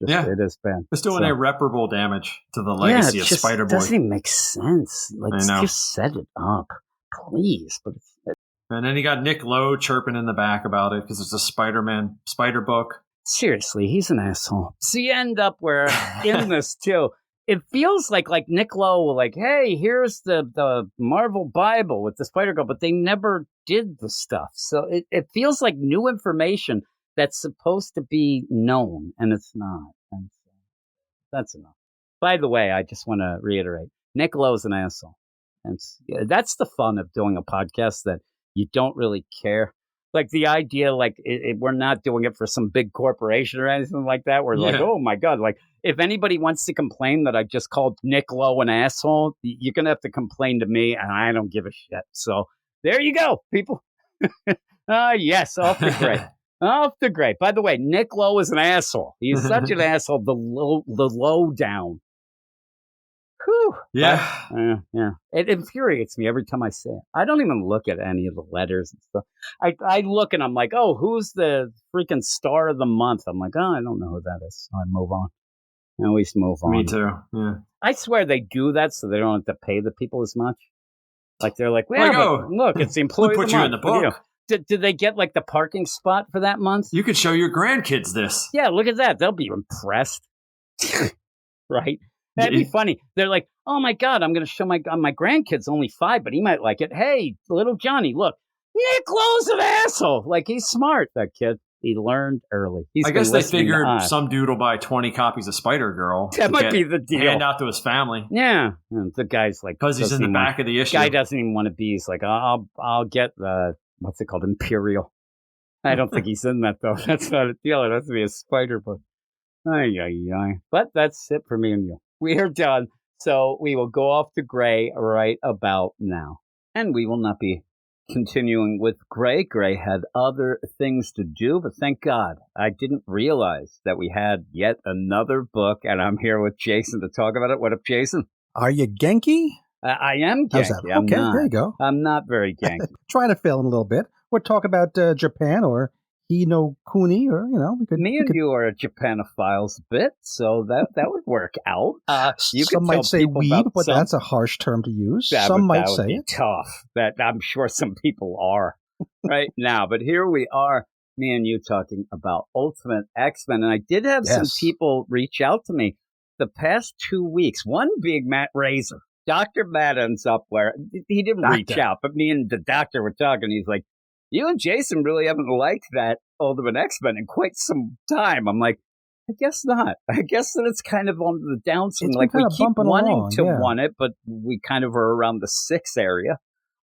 It is bad. It's doing irreparable damage to the legacy of Spider-Boy. It doesn't even make sense. Like, just set it up, please. And then you got Nick Lowe chirping in the back about it because it's a Spider-Man Spider book. Seriously, he's an asshole. So you end up where in this too. It feels like Nick Lowe, like, hey, here's the Marvel Bible with the Spider-Girl, but they never did the stuff. So it feels like new information that's supposed to be known, and it's not. And so that's enough. By the way, I just want to reiterate, Nick Lowe's an asshole. And that's the fun of doing a podcast that you don't really care. Like the idea, like we're not doing it for some big corporation or anything like that. We're like, oh my God, like if anybody wants to complain that I just called Nick Lowe an asshole, you're going to have to complain to me, and I don't give a shit. So there you go, people. Yes, off the great. Off the great. By the way, Nick Lowe is an asshole. He's such an asshole. The low down. Whew. Yeah. Yeah. It infuriates me every time I say it. I don't even look at any of the letters and stuff. I look and I'm like, oh, who's the freaking star of the month? I'm like, oh, I don't know who that is. So I move on. I always move on. Me too. Yeah. I swear they do that so they don't have to pay the people as much. Like they're like, well, look, it's the employee. We put you in the book. Did they get like the parking spot for that month? You could show your grandkids this. Yeah, look at that. They'll be impressed. Right? That'd be funny. They're like, oh my God, I'm going to show my grandkid's only 5, but he might like it. Hey, little Johnny, look, Nick Lowe's an asshole. Like, he's smart, that kid. He learned early. I guess they figured some dude will buy 20 copies of Spider-Girl. That might be the deal. Hand out to his family. Yeah. And the guy's like... Because he's in the back of the issue. Guy doesn't even want to be. He's like, I'll get the... What's it called? Imperial. I don't think he's in that, though. That's not a deal. It has to be a spider book. Ay. But that's it for me and you. We are done. So we will go off to Gray right about now. And we will not be continuing with Gray. Gray had other things to do, but thank God I didn't realize that we had yet another book, and I'm here with Jason to talk about it. What up, Jason? Are you Genki? I am Genki. How's that? Okay, there you go. I'm not very Genki. Trying to fill in a little bit. We'll talk about Japan or Hino Kuni, or we could. Me and you are a Japanophiles a bit, so that would work out. Some might say weeb, but that's a harsh term to use. Some might say it. Tough. That I'm sure some people are right now, but here we are, me and you talking about Ultimate X-Men, and I did have some people reach out to me the past 2 weeks. One being Matt Razor. Dr. Matt ends up where he didn't reach out, but me and the doctor were talking. He's like, you and Jason really haven't liked that Ultimate X-Men in quite some time. I'm like, I guess not. I guess that it's kind of on the downswing. Like, we keep wanting to want it, but we kind of are around the 6 area.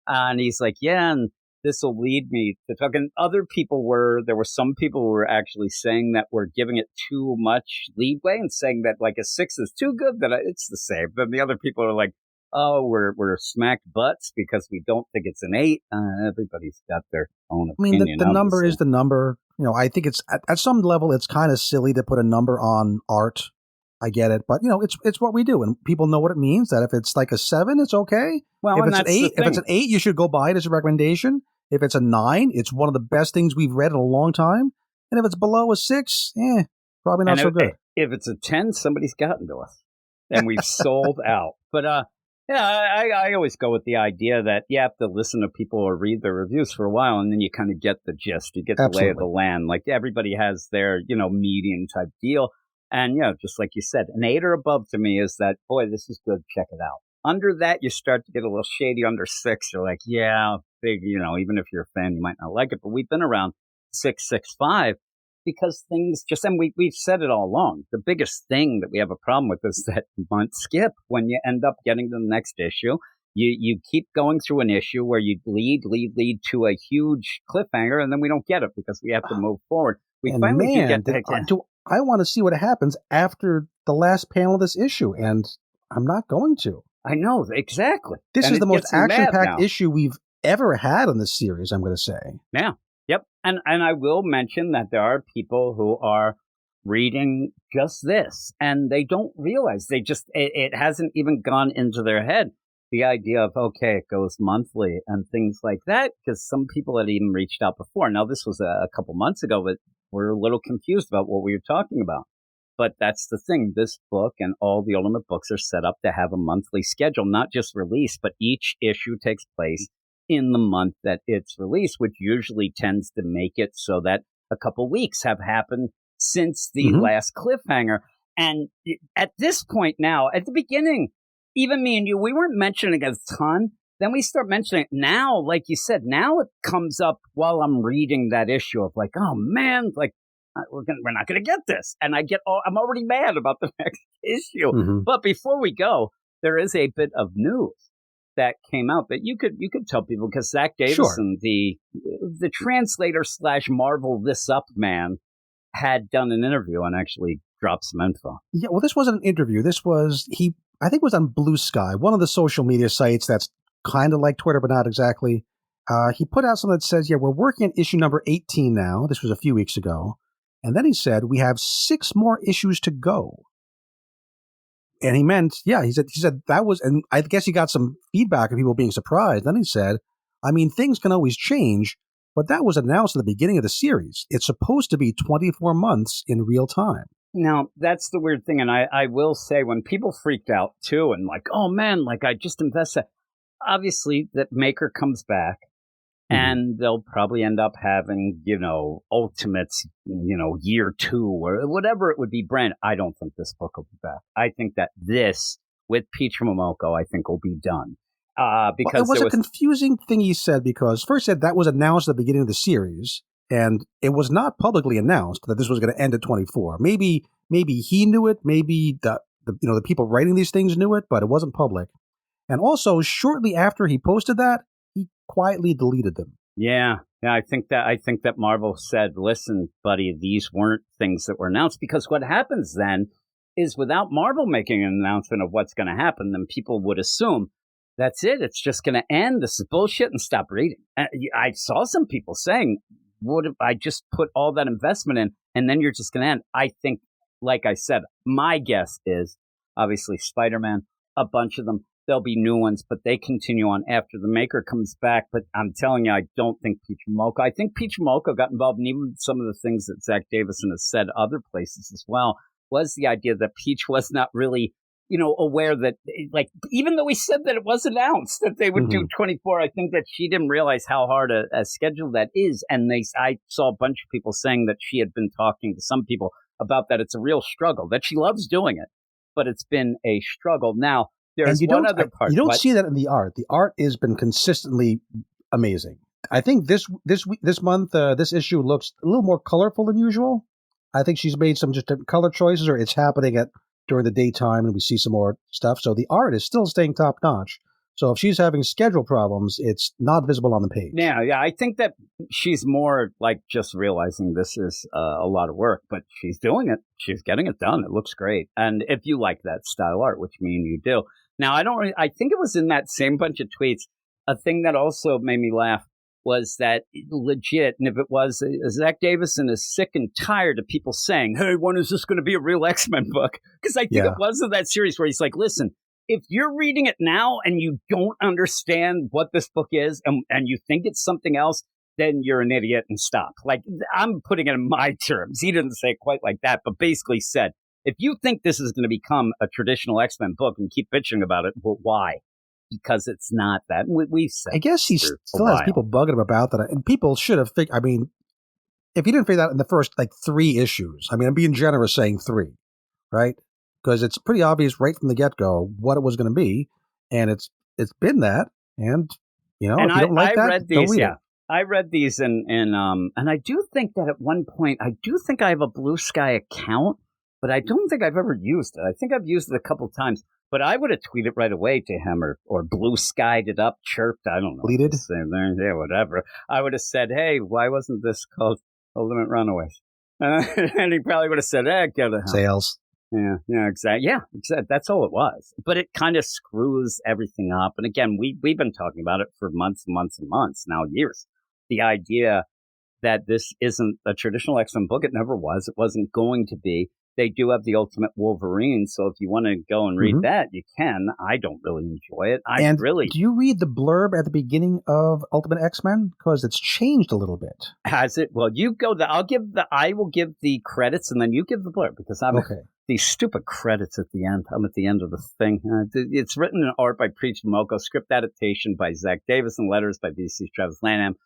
And he's like, yeah, and this will lead me to talking. Other people there were some people who were actually saying that we're giving it too much leeway and saying that like a 6 is too good, that it's the same. Then the other people are like, oh, we're smacked butts because we don't think it's an 8. Everybody's got their own opinion. I mean, the number is the number. I think it's at some level, it's kind of silly to put a number on art. I get it, but it's what we do, and people know what it means. That if it's like a 7, it's okay. Well, if it's an 8, you should go buy it as a recommendation. If it's a 9, it's one of the best things we've read in a long time. And if it's below a 6, probably not so good. If it's a 10, somebody's gotten to us, and we've sold out. But yeah, I always go with the idea that you have to listen to people or read their reviews for a while, and then you kind of get the gist. You get the lay of the land. Like, everybody has their, median type deal. And, just like you said, an 8 or above to me is that, boy, this is good. Check it out. Under that, you start to get a little shady. Under 6, you're like, yeah, big, even if you're a fan, you might not like it. But we've been around 6, 6.5. Because things just, and we've said it all along, the biggest thing that we have a problem with is that month skip. When you end up getting to the next issue, you keep going through an issue where you lead to a huge cliffhanger, and then we don't get it because we have to move forward. We finally get to I want to see what happens after the last panel of this issue, and I'm not going to. I know, exactly. This is the most action-packed issue we've ever had on this series, I'm going to say. Yeah. Yep. And I will mention that there are people who are reading just this, and they don't realize it hasn't even gone into their head. The idea of, okay, it goes monthly and things like that, because some people had even reached out before. Now, this was a couple months ago, but we're a little confused about what we were talking about. But that's the thing. This book and all the Ultimate books are set up to have a monthly schedule, not just release, but each issue takes place in the month that it's released, which usually tends to make it so that a couple weeks have happened since the last cliffhanger. And at this point now, at the beginning, even me and you, we weren't mentioning it a ton. Then we start mentioning it now, like you said, now it comes up while I'm reading that issue of like, oh man, like we're not going to get this. And I'm already mad about the next issue. But before we go, there is a bit of news that came out that you could tell people, because Zach Davison, the translator / Marvel This Up man, had done an interview and actually dropped some info. Yeah, well, this wasn't an interview. This was, I think it was on Blue Sky, one of the social media sites that's kind of like Twitter, but not exactly. He put out something that says, yeah, we're working on issue number 18 now. This was a few weeks ago. And then he said, we have 6 more issues to go. And he meant, yeah, he said that was, and I guess he got some feedback of people being surprised. Then he said, I mean, things can always change, but that was announced at the beginning of the series. It's supposed to be 24 months in real time. Now, that's the weird thing. And I will say, when people freaked out too, and like, oh man, like I just invested, obviously that Maker comes back. And they'll probably end up having, Ultimates, year 2 or whatever it would be. Brand, I don't think this book will be back. I think that this, with Peach Momoko, I think will be done. Because it was a confusing thing he said, because first he said that was announced at the beginning of the series, and it was not publicly announced that this was going to end at 24. Maybe he knew it, maybe the people writing these things knew it, but it wasn't public. And also, shortly after he posted that, he quietly deleted them. Yeah, I think that Marvel said, listen, buddy, these weren't things that were announced, because what happens then is, without Marvel making an announcement of what's going to happen, then people would assume that's it. It's just going to end. This is bullshit, and stop reading. I saw some people saying, what if I just put all that investment in and then you're just going to end? I think, like I said, my guess is obviously Spider-Man, a bunch of them. There'll be new ones, but they continue on after the Maker comes back. But I'm telling you, I don't think Peach Momoko. I think Peach Momoko got involved in even some of the things that Zach Davison has said other places as well, was the idea that Peach was not really, aware that, like, even though he said that it was announced that they would do 24, I think that she didn't realize how hard a schedule that is. And I saw a bunch of people saying that she had been talking to some people about that. It's a real struggle, that she loves doing it, but it's been a struggle. Now, there's one other part. You don't see that in the art. The art has been consistently amazing. I think this month, this issue looks a little more colorful than usual. I think she's made some just color choices, or it's happening during the daytime, and we see some more stuff. So the art is still staying top notch. So if she's having schedule problems, it's not visible on the page. Yeah, I think that she's more like just realizing this is a lot of work, but she's doing it. She's getting it done. It looks great. And if you like that style art, which me and you do. Now, I think it was in that same bunch of tweets, a thing that also made me laugh was that legit, and if it was, Zach Davison is sick and tired of people saying, hey, when is this going to be a real X-Men book? Because I think it was in that series where he's like, listen, if you're reading it now and you don't understand what this book is, and you think it's something else, then you're an idiot and stop. Like, I'm putting it in my terms. He didn't say it quite like that, but basically said, if you think this is going to become a traditional X-Men book and keep bitching about it, well, why? Because it's not that. We've said, I guess he still has people bugging him about that. And people should have figured, I mean, if you didn't figure that out in the first, 3 issues, I mean, I'm being generous saying 3, right? Because it's pretty obvious right from the get-go what it was going to be. And it's been that. And, if you don't like that, don't read it. I read these and I do think that at one point, I do think I have a Blue Sky account, but I don't think I've ever used it. I think I've used it a couple times, but I would have tweeted right away to him or Blue Skied it up, chirped, I don't know. Bleated? Yeah, whatever. I would have said, hey, why wasn't this called Ultimate Runaways? And he probably would have said, get it. Sales. Yeah, exactly. Yeah, exactly. That's all it was. But it kind of screws everything up. And again, we've been talking about it for months and months and months, now years. The idea that this isn't a traditional X-Men book, it never was. It wasn't going to be. They do have the Ultimate Wolverine, so if you want to go and read that, you can. I don't really enjoy it. Do you read the blurb at the beginning of Ultimate X-Men? Because it's changed a little bit. Has it? Well, you go. I will give the credits, and then you give the blurb, because I'm okay. These stupid credits at the end. I'm at the end of the thing. It's written in art by Peach Momoko, script adaptation by Zach Davison, letters by VC's Travis Lanham,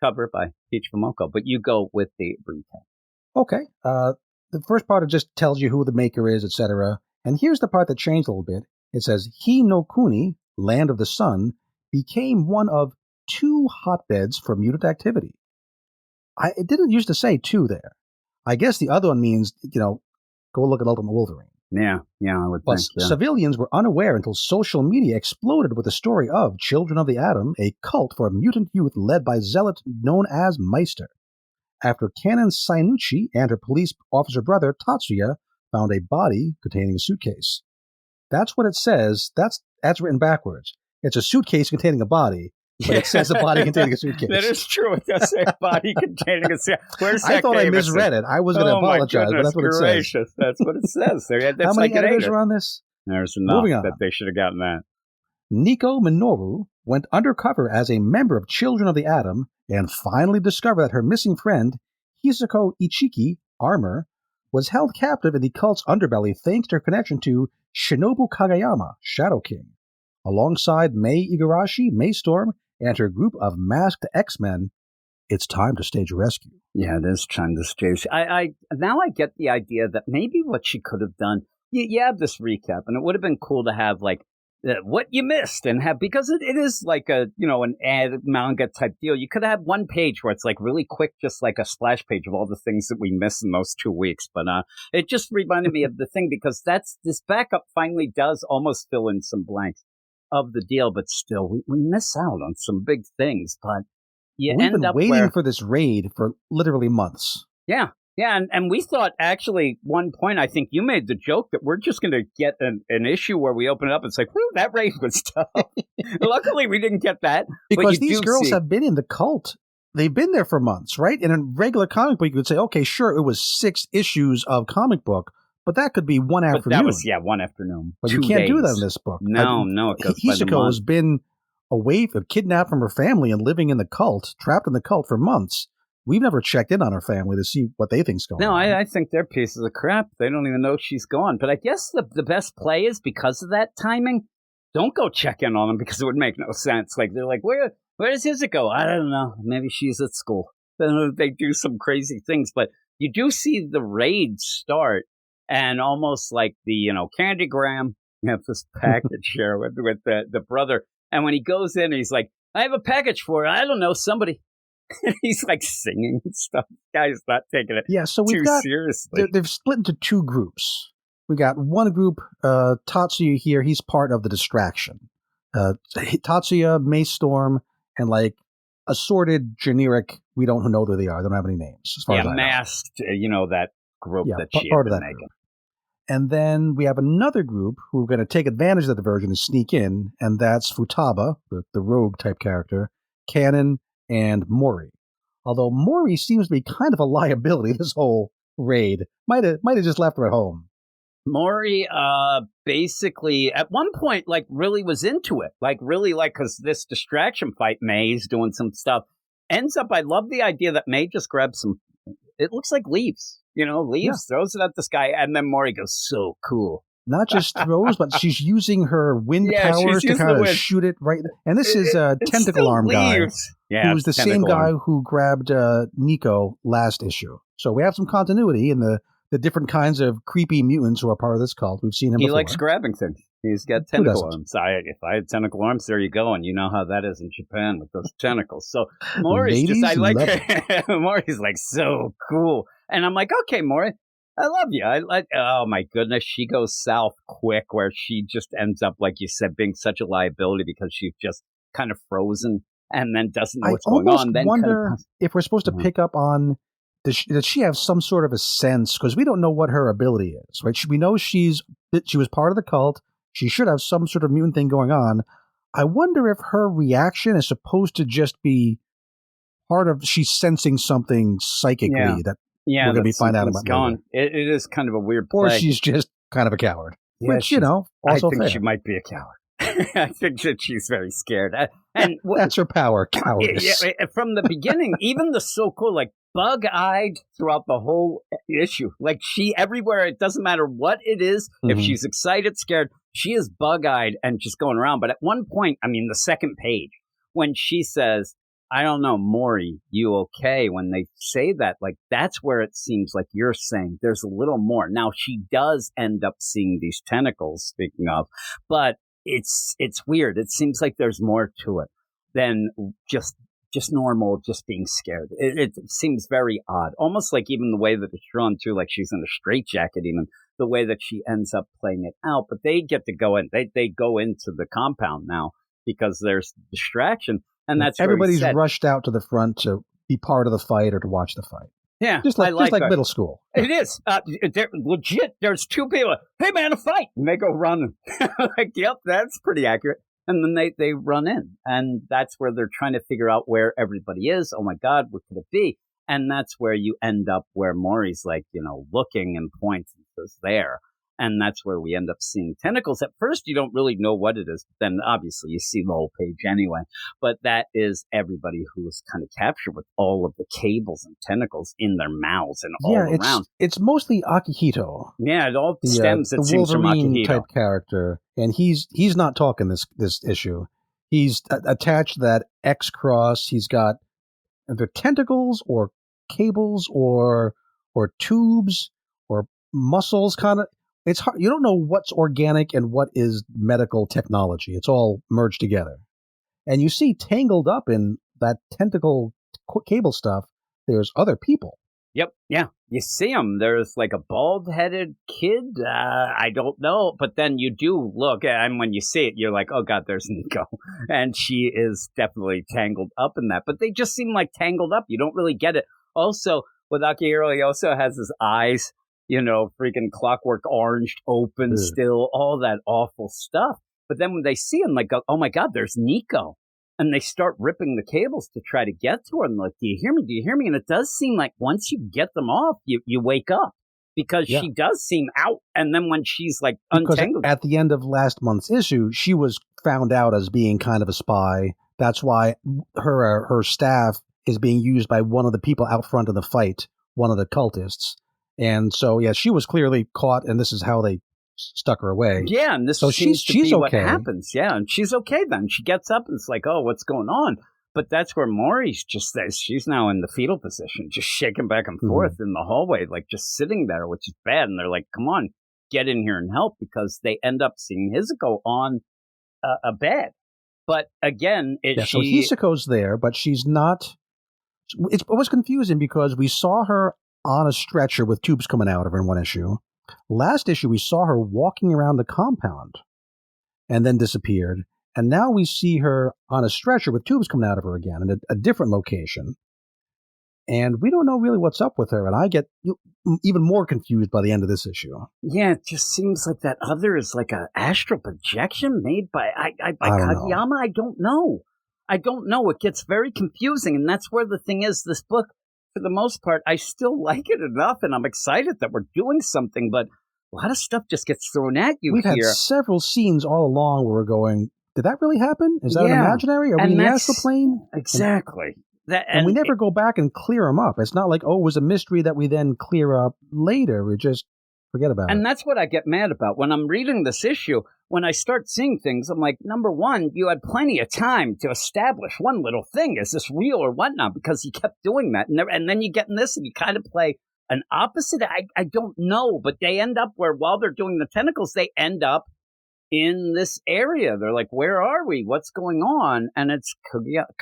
cover by Peach Momoko. But you go with the recap. Okay. The first part, it just tells you who the Maker is, etc. And here's the part that changed a little bit. It says, He no Kuni, Land of the Sun, became one of 2 hotbeds for mutant activity. It didn't used to say 2 there. I guess the other one means, go look at Ultimate Wolverine. Yeah, I would Plus, think. Yeah. civilians were unaware until social media exploded with the story of Children of the Atom, a cult for mutant youth led by zealot known as Meister. After Canon Sainucci and her police officer brother Tatsuya found a body containing a suitcase. That's what it says. That's written backwards. It's a suitcase containing a body, but it says a body containing a suitcase. That is true. It does say body containing a suitcase. Where's that? I thought I misread it. I was going to apologize, but that's what it says. That's what it says. That's How many like editors are on this? There's enough that they should have gotten that. Nico Minoru went undercover as a member of Children of the Atom and finally discovered that her missing friend, Hisako Ichiki, Armor, was held captive in the cult's underbelly thanks to her connection to Shinobu Kageyama, Shadow King. Alongside Mei Igarashi, May Storm, and her group of masked X-Men, it's time to stage a rescue. Yeah, it is time to stage. Now I get the idea that maybe what she could have done, you have this recap, and it would have been cool to have, like, what you missed, and have, because it is like a, an ad manga type deal. You could have one page where it's like really quick, just like a splash page of all the things that we missed in those 2 weeks. But it just reminded me of the thing, because this backup finally does almost fill in some blanks of the deal, but still we miss out on some big things. But we've been waiting for this raid for literally months. Yeah, and we thought, actually, one point, I think you made the joke that we're just going to get an issue where we open it up and it's like, whew, that raid was tough. Luckily, we didn't get that. Because these girls have been in the cult. They've been there for months, right? In a regular comic book, you could say, okay, sure, it was 6 issues of comic book, but that could be one afternoon. That was, one afternoon. But you can't do that in this book. No, it goes by the Hisako has been away, kidnapped from her family and living in the cult, trapped in the cult for months. We've never checked in on her family to see what they think's going on. No, I think they're pieces of crap. They don't even know she's gone. But I guess the best play is, because of that timing, don't go check in on them, because it would make no sense. Like, they're like, where does Hisako? I don't know. Maybe she's at school. Then they do some crazy things. But you do see the raid start, and almost like the, Candygram, you have this package here with the brother. And when he goes in, he's like, I have a package for, I don't know, somebody. He's like singing and stuff. The guy's not taking it too seriously. They've split into 2 groups. We got one group, Tatsuya here, he's part of the distraction. Tatsuya, May Storm, and like assorted generic, we don't know who they are. They don't have any names. As far as I masked, that group that she part had of been making. Group. And then we have another group who are going to take advantage of the diversion and sneak in, and that's Futaba, the rogue type character, Canon, and Mori. Although Mori seems to be kind of a liability this whole raid. Might have just left her at home. Mori basically at one point like really was into it. Like really, like, because this distraction fight, May's doing some stuff. Ends up, I love the idea that May just grabs some, it looks like leaves, throws it at this guy, and then Mori goes, so cool. Not just throws, but she's using her wind powers to kind of shoot it right. And this is a tentacle arm guy, who's the same guy who grabbed Nico last issue. So we have some continuity in the different kinds of creepy mutants who are part of this cult. We've seen him before. He likes grabbing things. He's got tentacle arms. If I had tentacle arms, there you go. And you know how that is in Japan with those tentacles. So Mori's Mori's like, so cool. And I'm like, okay, Mori, I love you. Oh my goodness, she goes south quick, where she just ends up, like you said, being such a liability because she's just kind of frozen and then doesn't know what's going on. I wonder if we're supposed to pick up on, does she have some sort of a sense? Because we don't know what her ability is, right? We know she was part of the cult. She should have some sort of mutant thing going on. I wonder if her reaction is supposed to just be part of, she's sensing something psychically that we're going to be finding out about later. It is kind of a weird play. Or she's just kind of a coward. Which, also I think fair. she might be a coward. I think that she's very scared. And that's her power, cowardice. From the beginning, even the so-called, like, bug-eyed throughout the whole issue. Like, she, everywhere, it doesn't matter what it is, if she's excited, scared, she is bug-eyed and just going around. But at one point, I mean, the second page, when she says, I don't know, Mori, you okay? When they say that, like, that's where it seems like you're saying there's a little more. Now, she does end up seeing these tentacles, speaking of, but it's weird. It seems like there's more to it than just normal, just being scared. It seems very odd. Almost like even the way that it's drawn too, like she's in a straitjacket, even the way that she ends up playing it out. But they get to go in. They go into the compound now because there's distraction. And that's everybody's rushed out to the front to be part of the fight or to watch the fight. Yeah, just like middle school. It is legit. There's two people. Hey, man, a fight! And they go running. Like, yep, that's pretty accurate. And then they run in, and that's where they're trying to figure out where everybody is. Oh my God, what could it be? And that's where you end up where Maury's like, looking and points and says there. And that's where we end up seeing tentacles. At first, you don't really know what it is. But then, obviously, you see the whole page anyway. But that is everybody who is kind of captured with all of the cables and tentacles in their mouths and all around. It's mostly Akihito. Yeah, it all stems, it seems, from Akihito. The Wolverine-type character. And he's not talking this issue. He's attached to that X-Cross. He's got either tentacles or cables or tubes or muscles, kind of. It's hard. You don't know what's organic and what is medical technology. It's all merged together. And you see tangled up in that tentacle cable stuff, there's other people. Yep. Yeah. You see them. There's like a bald-headed kid. I don't know. But then you do look, and when you see it, you're like, oh, God, there's Nico. And she is definitely tangled up in that. But they just seem like tangled up. You don't really get it. Also, with Akihiro, he also has his eyes, freaking clockwork orange, open still, all that awful stuff. But then when they see him, like, oh my God, there's Nico. And they start ripping the cables to try to get to her. And like, do you hear me? Do you hear me? And it does seem like once you get them off, you wake up because she does seem out. And then when she's like untangled. At the end of last month's issue, she was found out as being kind of a spy. That's why her staff is being used by one of the people out front of the fight, one of the cultists. And so, yeah, she was clearly caught, and this is how they stuck her away. Yeah, and this seems to be what happens. Yeah, and she's okay then. She gets up and it's like, oh, what's going on? But that's where Maury's just there. She's now in the fetal position, just shaking back and forth in the hallway, like just sitting there, which is bad. And they're like, come on, get in here and help, because they end up seeing Hizuko on a bed. But again, so Hizuko's there, but she's not. It was confusing because we saw her on a stretcher with tubes coming out of her in one issue. Last issue, we saw her walking around the compound and then disappeared. And now we see her on a stretcher with tubes coming out of her again in a different location. And we don't know really what's up with her. And I get even more confused by the end of this issue. Yeah, it just seems like that other is like an astral projection made by Kageyama. I don't know. It gets very confusing. And that's where the thing is, this book, for the most part, I still like it enough, and I'm excited that we're doing something, but a lot of stuff just gets thrown at you We've here. We've had several scenes all along where we're going, did that really happen? Is that imaginary? Are we in the astral plane? Exactly. And we never go back and clear them up. It's not like, it was a mystery that we then clear up later. We just forget about it. And that's what I get mad about. When I'm reading this issue, when I start seeing things, I'm like, number one, you had plenty of time to establish one little thing. Is this real or whatnot? Because you kept doing that. And then you get in this and you kind of play an opposite. I don't know. But they end up where, while they're doing the tentacles, they end up in this area. They're like, where are we? What's going on? And it's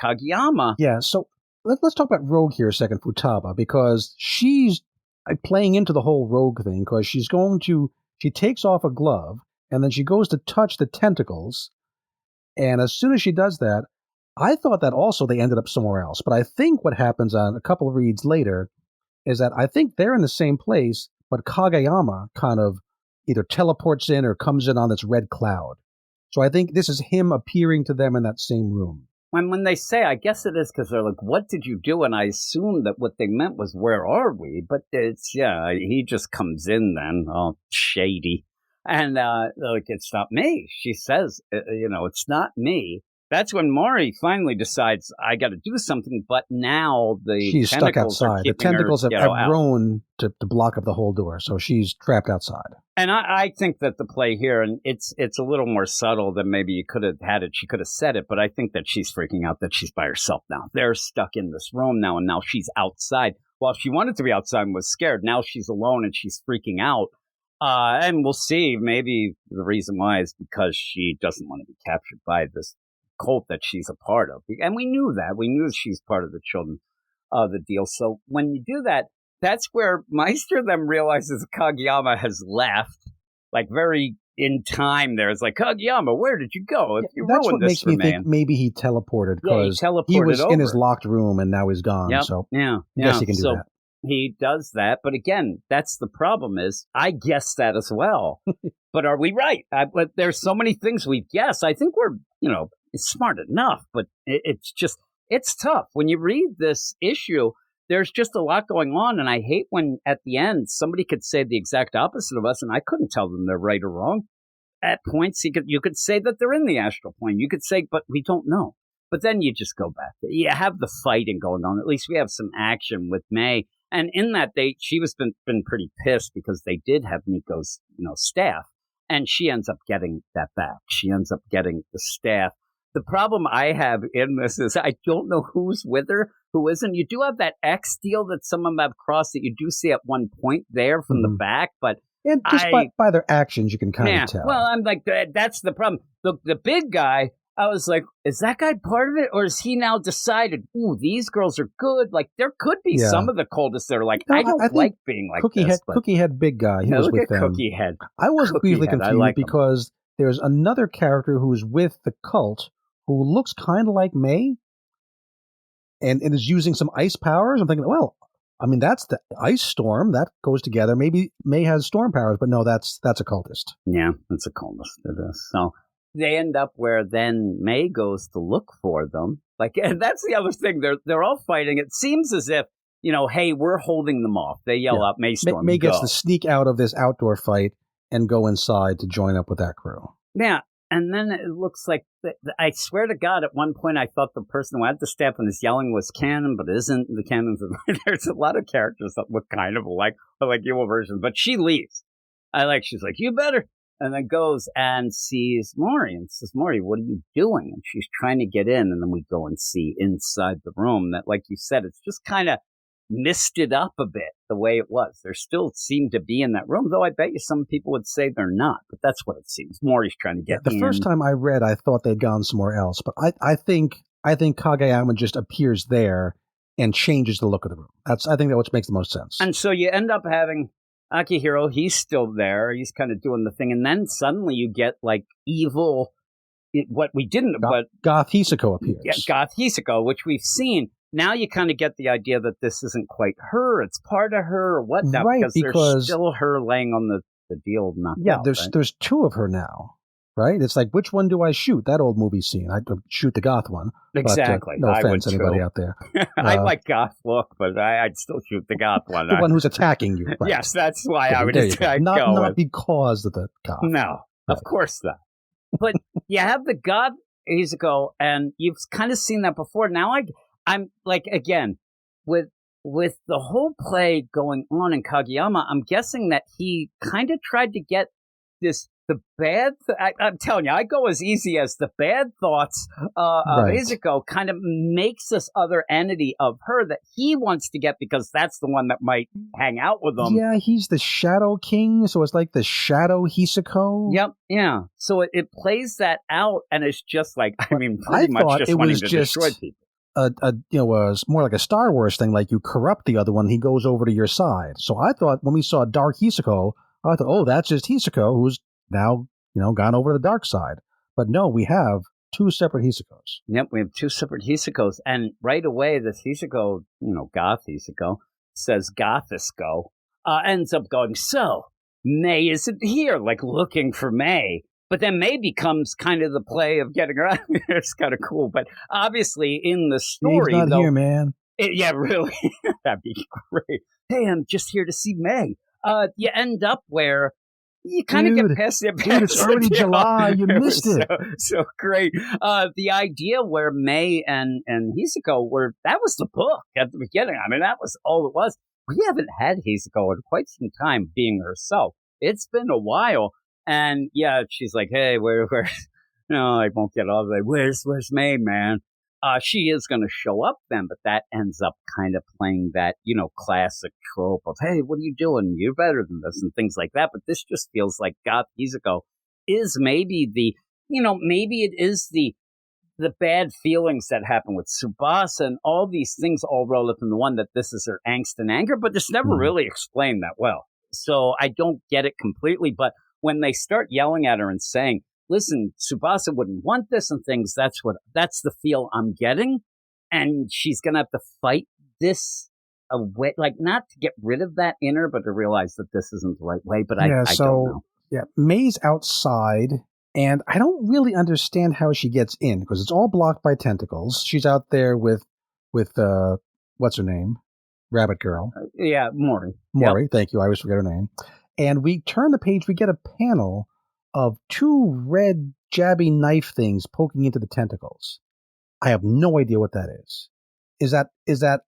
Kageyama. Yeah, so let's talk about Rogue here a second, Futaba, because she's playing into the whole Rogue thing, because she takes off a glove, and then she goes to touch the tentacles, and as soon as she does that, I thought that also they ended up somewhere else. But I think what happens on a couple of reads later is that I think they're in the same place, but Kageyama kind of either teleports in or comes in on this red cloud. So I think this is him appearing to them in that same room. When they say, I guess it is because they're like, what did you do? And I assumed that what they meant was, where are we? But he just comes in then, all shady. And like, it's not me. She says, it's not me. That's when Maury finally decides, I got to do something. But now she's stuck outside. The tentacles have grown to block up the whole door, so she's trapped outside. And I think that the play here, and it's a little more subtle than maybe you could have had it. She could have said it, but I think that she's freaking out that she's by herself now. They're stuck in this room now, and now she's outside. Well, if she wanted to be outside and was scared, now she's alone and she's freaking out. And we'll see. Maybe the reason why is because she doesn't want to be captured by this cult that she's a part of. And we knew that. We knew she's part of the children of the deal. So when you do that, that's where Meister then realizes Kageyama has left, like very in time there. It's like, Kageyama, where did you go? If you That's what ruined this makes for me me. think maybe he teleported Yeah, he because teleported was in his over. locked room and now he's gone. Yep. So Yeah. I guess he can do So that. he does that. But again, that's the problem is I guess that as well. But are we right? But there's so many things we guess. I think we're, smart enough, but it's just, it's tough. When you read this issue, there's just a lot going on. And I hate when at the end, somebody could say the exact opposite of us and I couldn't tell them they're right or wrong. At points, you could say that they're in the astral plane. You could say, but we don't know. But then you just go back. You have the fighting going on. At least we have some action with May. And in that, she was been pretty pissed because they did have Nico's, staff. And she ends up getting that back. She ends up getting the staff. The problem I have in this is I don't know who's with her, who isn't. You do have that X deal that some of them have crossed that you do see at one point there from the back, but and just by their actions, you can kind of tell. Well, I'm like, that's the problem. The big guy, I was like, is that guy part of it? Or is he now decided, ooh, these girls are good? Like, there could be some of the coldest that are like, I don't like being like this. Cookie Head big guy, he was with them. Cookie Head. I was briefly confused because there's another character who's with the cult who looks kind of like May and is using some ice powers. I'm thinking, well, I mean, that's the ice storm. That goes together. Maybe May has storm powers, but no, that's a cultist. Yeah, it's a cultist. It is. So they end up where then May goes to look for them. Like, and that's the other thing. They're all fighting. It seems as if, hey, we're holding them off. They yell out, May Storm, May gets to sneak out of this outdoor fight and go inside to join up with that crew. Yeah. And then it looks like, I swear to God, at one point I thought the person who had the staff and is yelling was Canon, but isn't. The Canon's. There's a lot of characters that look kind of like evil versions, but she leaves. She's like, you better. And then goes and sees Mori and says, Mori, what are you doing? And she's trying to get in. And then we go and see inside the room that, like you said, it's just kind of misted up a bit the way it was. There still seemed to be in that room, though I bet you some people would say they're not, but that's what it seems. Maury's trying to get in. The first time I read, I thought they'd gone somewhere else, but I think Kageyama just appears there and changes the look of the room. I think that's what makes the most sense. And so you end up having Akihiro, he's still there, he's kind of doing the thing, and then suddenly you get like evil, what we didn't, but Goth Hisako appears. Yeah, Goth Hisako, which we've seen. Now you kind of get the idea that this isn't quite her; it's part of her, or what? Now, right? Because there's still her laying on the deal. There's two of her now, right? It's like, which one do I shoot? That old movie scene. I'd shoot the Goth one. Exactly. But, no offense, anybody out there. I like Goth look, but I'd still shoot the Goth one. The one who's attacking you. Right. Yes, that's why I would attack. Not because of the Goth. No, of course not. But you have the Goth Hisako, and you've kind of seen that before. Now I'm like, again, with the whole play going on in Kageyama, I'm guessing that he kind of tried to get I'm telling you, I go as easy as the bad thoughts of Izuko kind of makes this other entity of her that he wants to get because that's the one that might hang out with him. Yeah, he's the Shadow King, so it's like the Shadow Hisako. Yep, yeah. So it plays that out, and it's just like, pretty much just wanting to destroy people. Was more like a Star Wars thing, like you corrupt the other one, he goes over to your side. So I thought when we saw Dark Hisako, I thought, oh, that's just Hisako, who's now, gone over to the dark side. But no, we have two separate Hisakos. Yep, we have two separate Hisakos. And right away, this Hisako, Goth Hisako, says Gothisco, ends up going, so, May isn't here, like looking for May. But then May becomes kind of the play of getting her out. It's kind of cool. But obviously in the story, May's not here, man. Yeah, really. That'd be great. Hey, I'm just here to see May. You end up where you kind of get past it. Dude, it's already July. You missed it. So great. The idea where May and Hisako that was the book at the beginning. I mean, that was all it was. We haven't had Hisako in quite some time being herself. It's been a while. And yeah, she's like, hey, where, no, I won't get off. Like, where's May, man? She is going to show up then, but that ends up kind of playing that, classic trope of, hey, what are you doing? You're better than this and things like that. But this just feels like Goth Hisako is maybe maybe it is the the bad feelings that happen with Tsubasa and all these things all roll up in the one that this is her angst and anger, but it's never really explained that well. So I don't get it completely. But when they start yelling at her and saying, listen, Tsubasa wouldn't want this and things, that's the feel I'm getting. And she's going to have to fight this away, like not to get rid of that in her, but to realize that this isn't the right way. But I don't know. Yeah, May's outside, and I don't really understand how she gets in because it's all blocked by tentacles. She's out there with what's her name? Rabbit Girl. Mori. Mori, thank you. I always forget her name. And we turn the page, we get a panel of two red jabby knife things poking into the tentacles. I have no idea what that is. Is that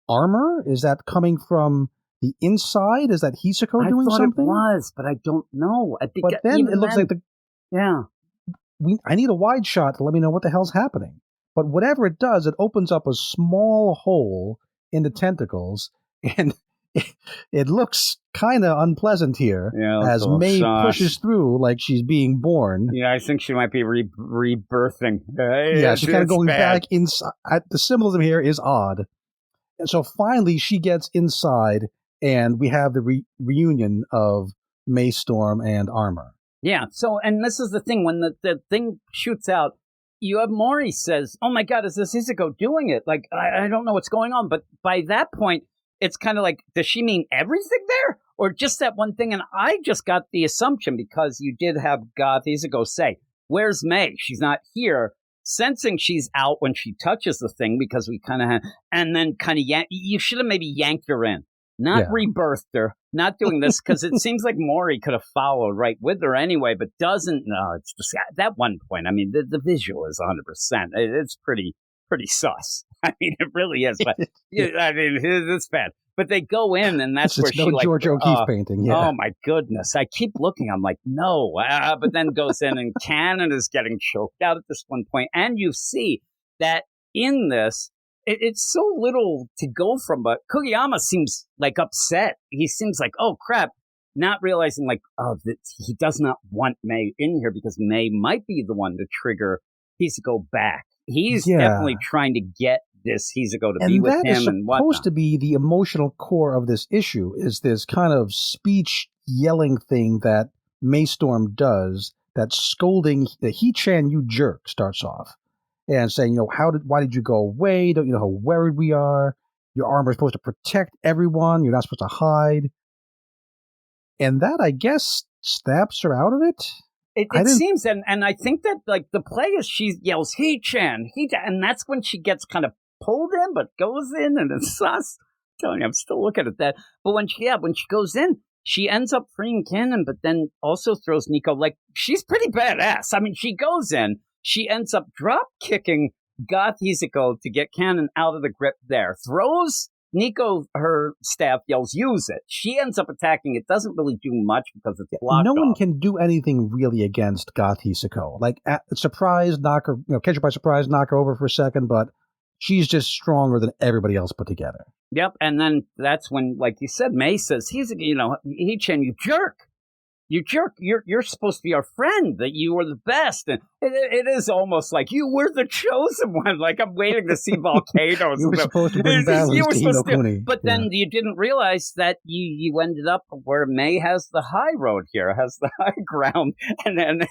armor? Is that coming from the inside? Is that Hisako doing something? It was, but I don't know. But then it looks like I need a wide shot to let me know what the hell's happening. But whatever it does, it opens up a small hole in the tentacles, and it looks kind of unpleasant here as May pushes through like she's being born. Yeah, I think she might be rebirthing. She's kind of going back inside. The symbolism here is odd. And so finally she gets inside, and we have the reunion of May Storm and Armor. Yeah, so, and this is the thing, when the thing shoots out, you have Mori says, oh my God, is this Hisako doing it? Like, I don't know what's going on. But by that point, it's kind of like, does she mean everything there? Or just that one thing? And I just got the assumption, because you did have Goth Hisako say, where's May? She's not here. Sensing she's out when she touches the thing, because we kind of have, and then kind of you should have maybe yanked her in. Not rebirthed her, not doing this, because it seems like Mori could have followed right with her anyway, but doesn't. No, it's just at that one point. I mean, the visual is 100%. It's pretty sus. I mean, it really is. But I mean, it's bad. But they go in, and that's where she George O'Keeffe painting. Yeah. Oh my goodness! I keep looking. I'm like, no. But then goes in, and Cannon is getting choked out at this one point, and you see that in this. It's so little to go from, but Kugiyama seems like upset. He seems like, oh crap, not realizing like, that he does not want May in here because May might be the one to trigger Hisako back. He's definitely trying to get this Hisako to be with him and whatnot. That is supposed to be the emotional core of this issue, is this kind of speech yelling thing that Maystorm does, that scolding, the He-chan, you jerk, starts off. And saying, why did you go away? Don't you know how worried we are? Your armor is supposed to protect everyone. You're not supposed to hide. And that, I guess, snaps her out of it. It seems, and I think that, like, the play is she yells, He-chan, and that's when she gets kind of pulled in, but goes in, and it's sus. I'm telling you, I'm still looking at that. But when she goes in, she ends up freeing Cannon, but then also throws Nico. Like, she's pretty badass. I mean, she goes in. She ends up drop-kicking Goth Hisako to get Cannon out of the grip there. Throws Nico her staff, yells, use it. She ends up attacking. It doesn't really do much because it's blocked No one off. can do anything really against Goth Hisako. Like, surprise, knock her, catch her by surprise, knock her over for a second, but she's just stronger than everybody else put together. Yep, and then that's when, like you said, May says, He-chan, you jerk. You jerk, you're supposed to be our friend, that you were the best. And it is almost like you were the chosen one. Like, I'm waiting to see volcanoes. You were supposed to bring balance to Hino Kuni. But then you didn't realize that you ended up where May has the high road here, has the high ground. And then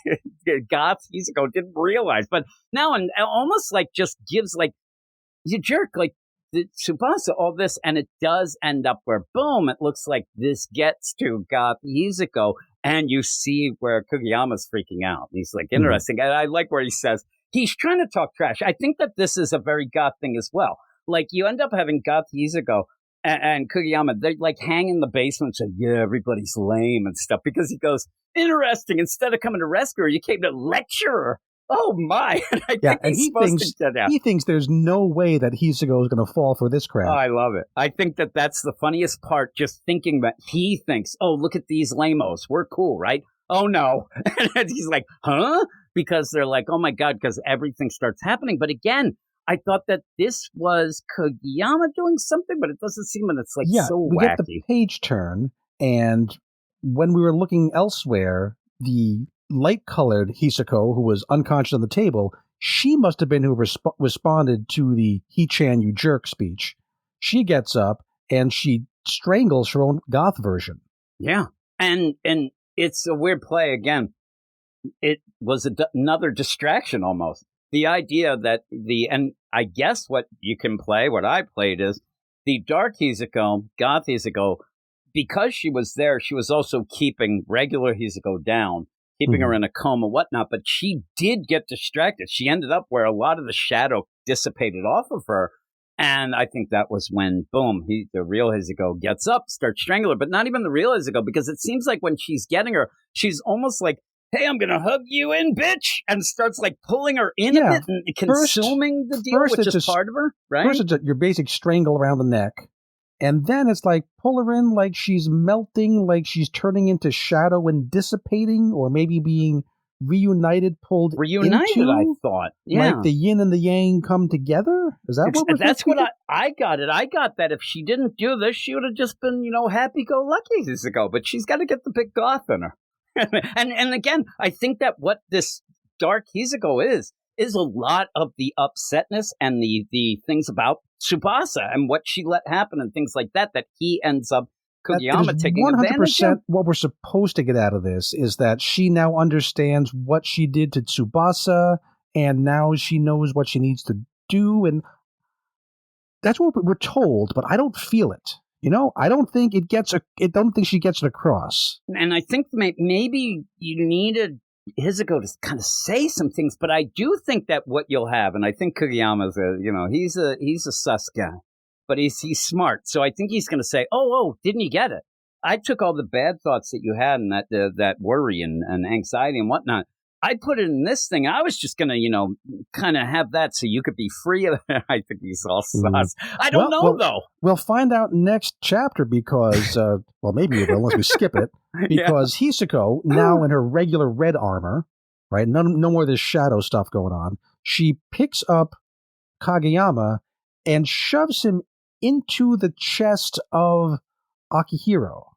Goth Hisako didn't realize. But now, and almost like just gives, like, you jerk, like, the Tsubasa, all this, and it does end up where, boom, it looks like this gets to Goth Hisako. And you see where Kugiyama's freaking out. He's like, interesting. And I like where he says, he's trying to talk trash. I think that this is a very Goth thing as well. Like, you end up having Goth Hisako and Kugiyama, they like hang in the basement and say, yeah, everybody's lame and stuff. Because he goes, interesting. Instead of coming to rescue her, you came to lecture her. Oh my! And he thinks there's no way that Hisako is going to fall for this crap. Oh, I love it. I think that that's the funniest part. Just thinking that he thinks, "Oh, look at these lamos. We're cool, right?" Oh no! And he's like, "Huh?" Because they're like, "Oh my god!" Because everything starts happening. But again, I thought that this was Kageyama doing something, but it doesn't seem, and it's like so we wacky. Get the page turn, and when we were looking elsewhere, the light-colored Hisako, who was unconscious on the table, She must have been who responded to the "He-chan, you jerk" speech. She gets up and she strangles her own goth version. Yeah. And it's a weird play again. It was another distraction almost. The idea that and I guess what you can play, what I played is the dark Hizuko, goth Hizuko, because she was there, she was also keeping regular Hizuko down, keeping her in a coma, whatnot, but she did get distracted. She ended up where a lot of the shadow dissipated off of her. And I think that was when, boom, the real Hizuko gets up, starts strangling her, but not even the real Hizuko, because it seems like when she's getting her, she's almost like, hey, I'm going to hug you in, bitch, and starts like pulling her in a bit and consuming the deal, which is part of her, right? First, it's your basic strangle around the neck, and then it's like pull her in like she's melting, like she's turning into shadow and dissipating, or maybe being reunited, into, I thought. Yeah. Like the yin and the yang come together? Is that what we're That's what I got it. I got that if she didn't do this, she would have just been, happy-go-lucky years ago, but she's got to get the big goth in her. and again, I think that what this dark Hizuko is a lot of the upsetness and the things about Tsubasa and what she let happen and things like that he ends up Kageyama taking 100% what we're supposed to get out of this is that she now understands what she did to Tsubasa, and now she knows what she needs to do, and that's what we're told, but I don't feel it. I don't think she gets it across. And I think maybe you needed Hizuko to kind of say some things, but I do think that what you'll have, and I think Kageyama's he's a sus guy, but he's smart. So I think he's going to say, oh, didn't you get it? I took all the bad thoughts that you had and that worry and anxiety and whatnot. I put it in this thing. I was just going to, kind of have that so you could be free of it. I think he's all sus. I don't know, though. We'll find out next chapter because, maybe we will unless we skip it, because Hizuko, now in her regular red armor, right, no more of this shadow stuff going on, she picks up Kageyama and shoves him into the chest of Akihiro.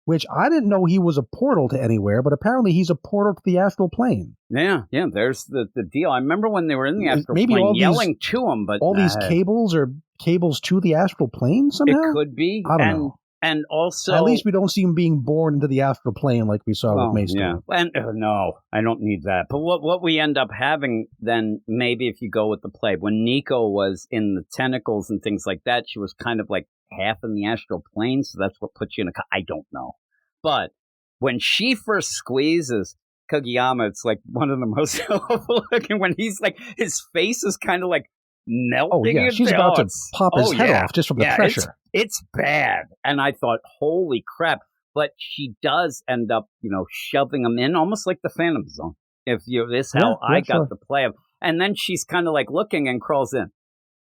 Which I didn't know he was a portal to anywhere, but apparently he's a portal to the astral plane. Yeah, there's the deal. I remember when they were in the astral plane yelling to him, but all these cables are cables to the astral plane somehow? It could be. I don't know. And also... At least we don't see him being born into the astral plane like we saw with Mace. Yeah. And no, I don't need that. But what we end up having then, maybe if you go with the play, when Nico was in the tentacles and things like that, she was kind of like half in the astral plane, so that's what puts you in a... I don't know. But when she first squeezes Kageyama, it's like one of the most horrible looking, when he's like, his face is kind of like melting. Oh, yeah. She's about to pop his head off just from the pressure. It's bad. And I thought, holy crap. But she does end up, shoving him in, almost like the Phantom Zone. If this how I got the play of. And then she's kind of like looking and crawls in.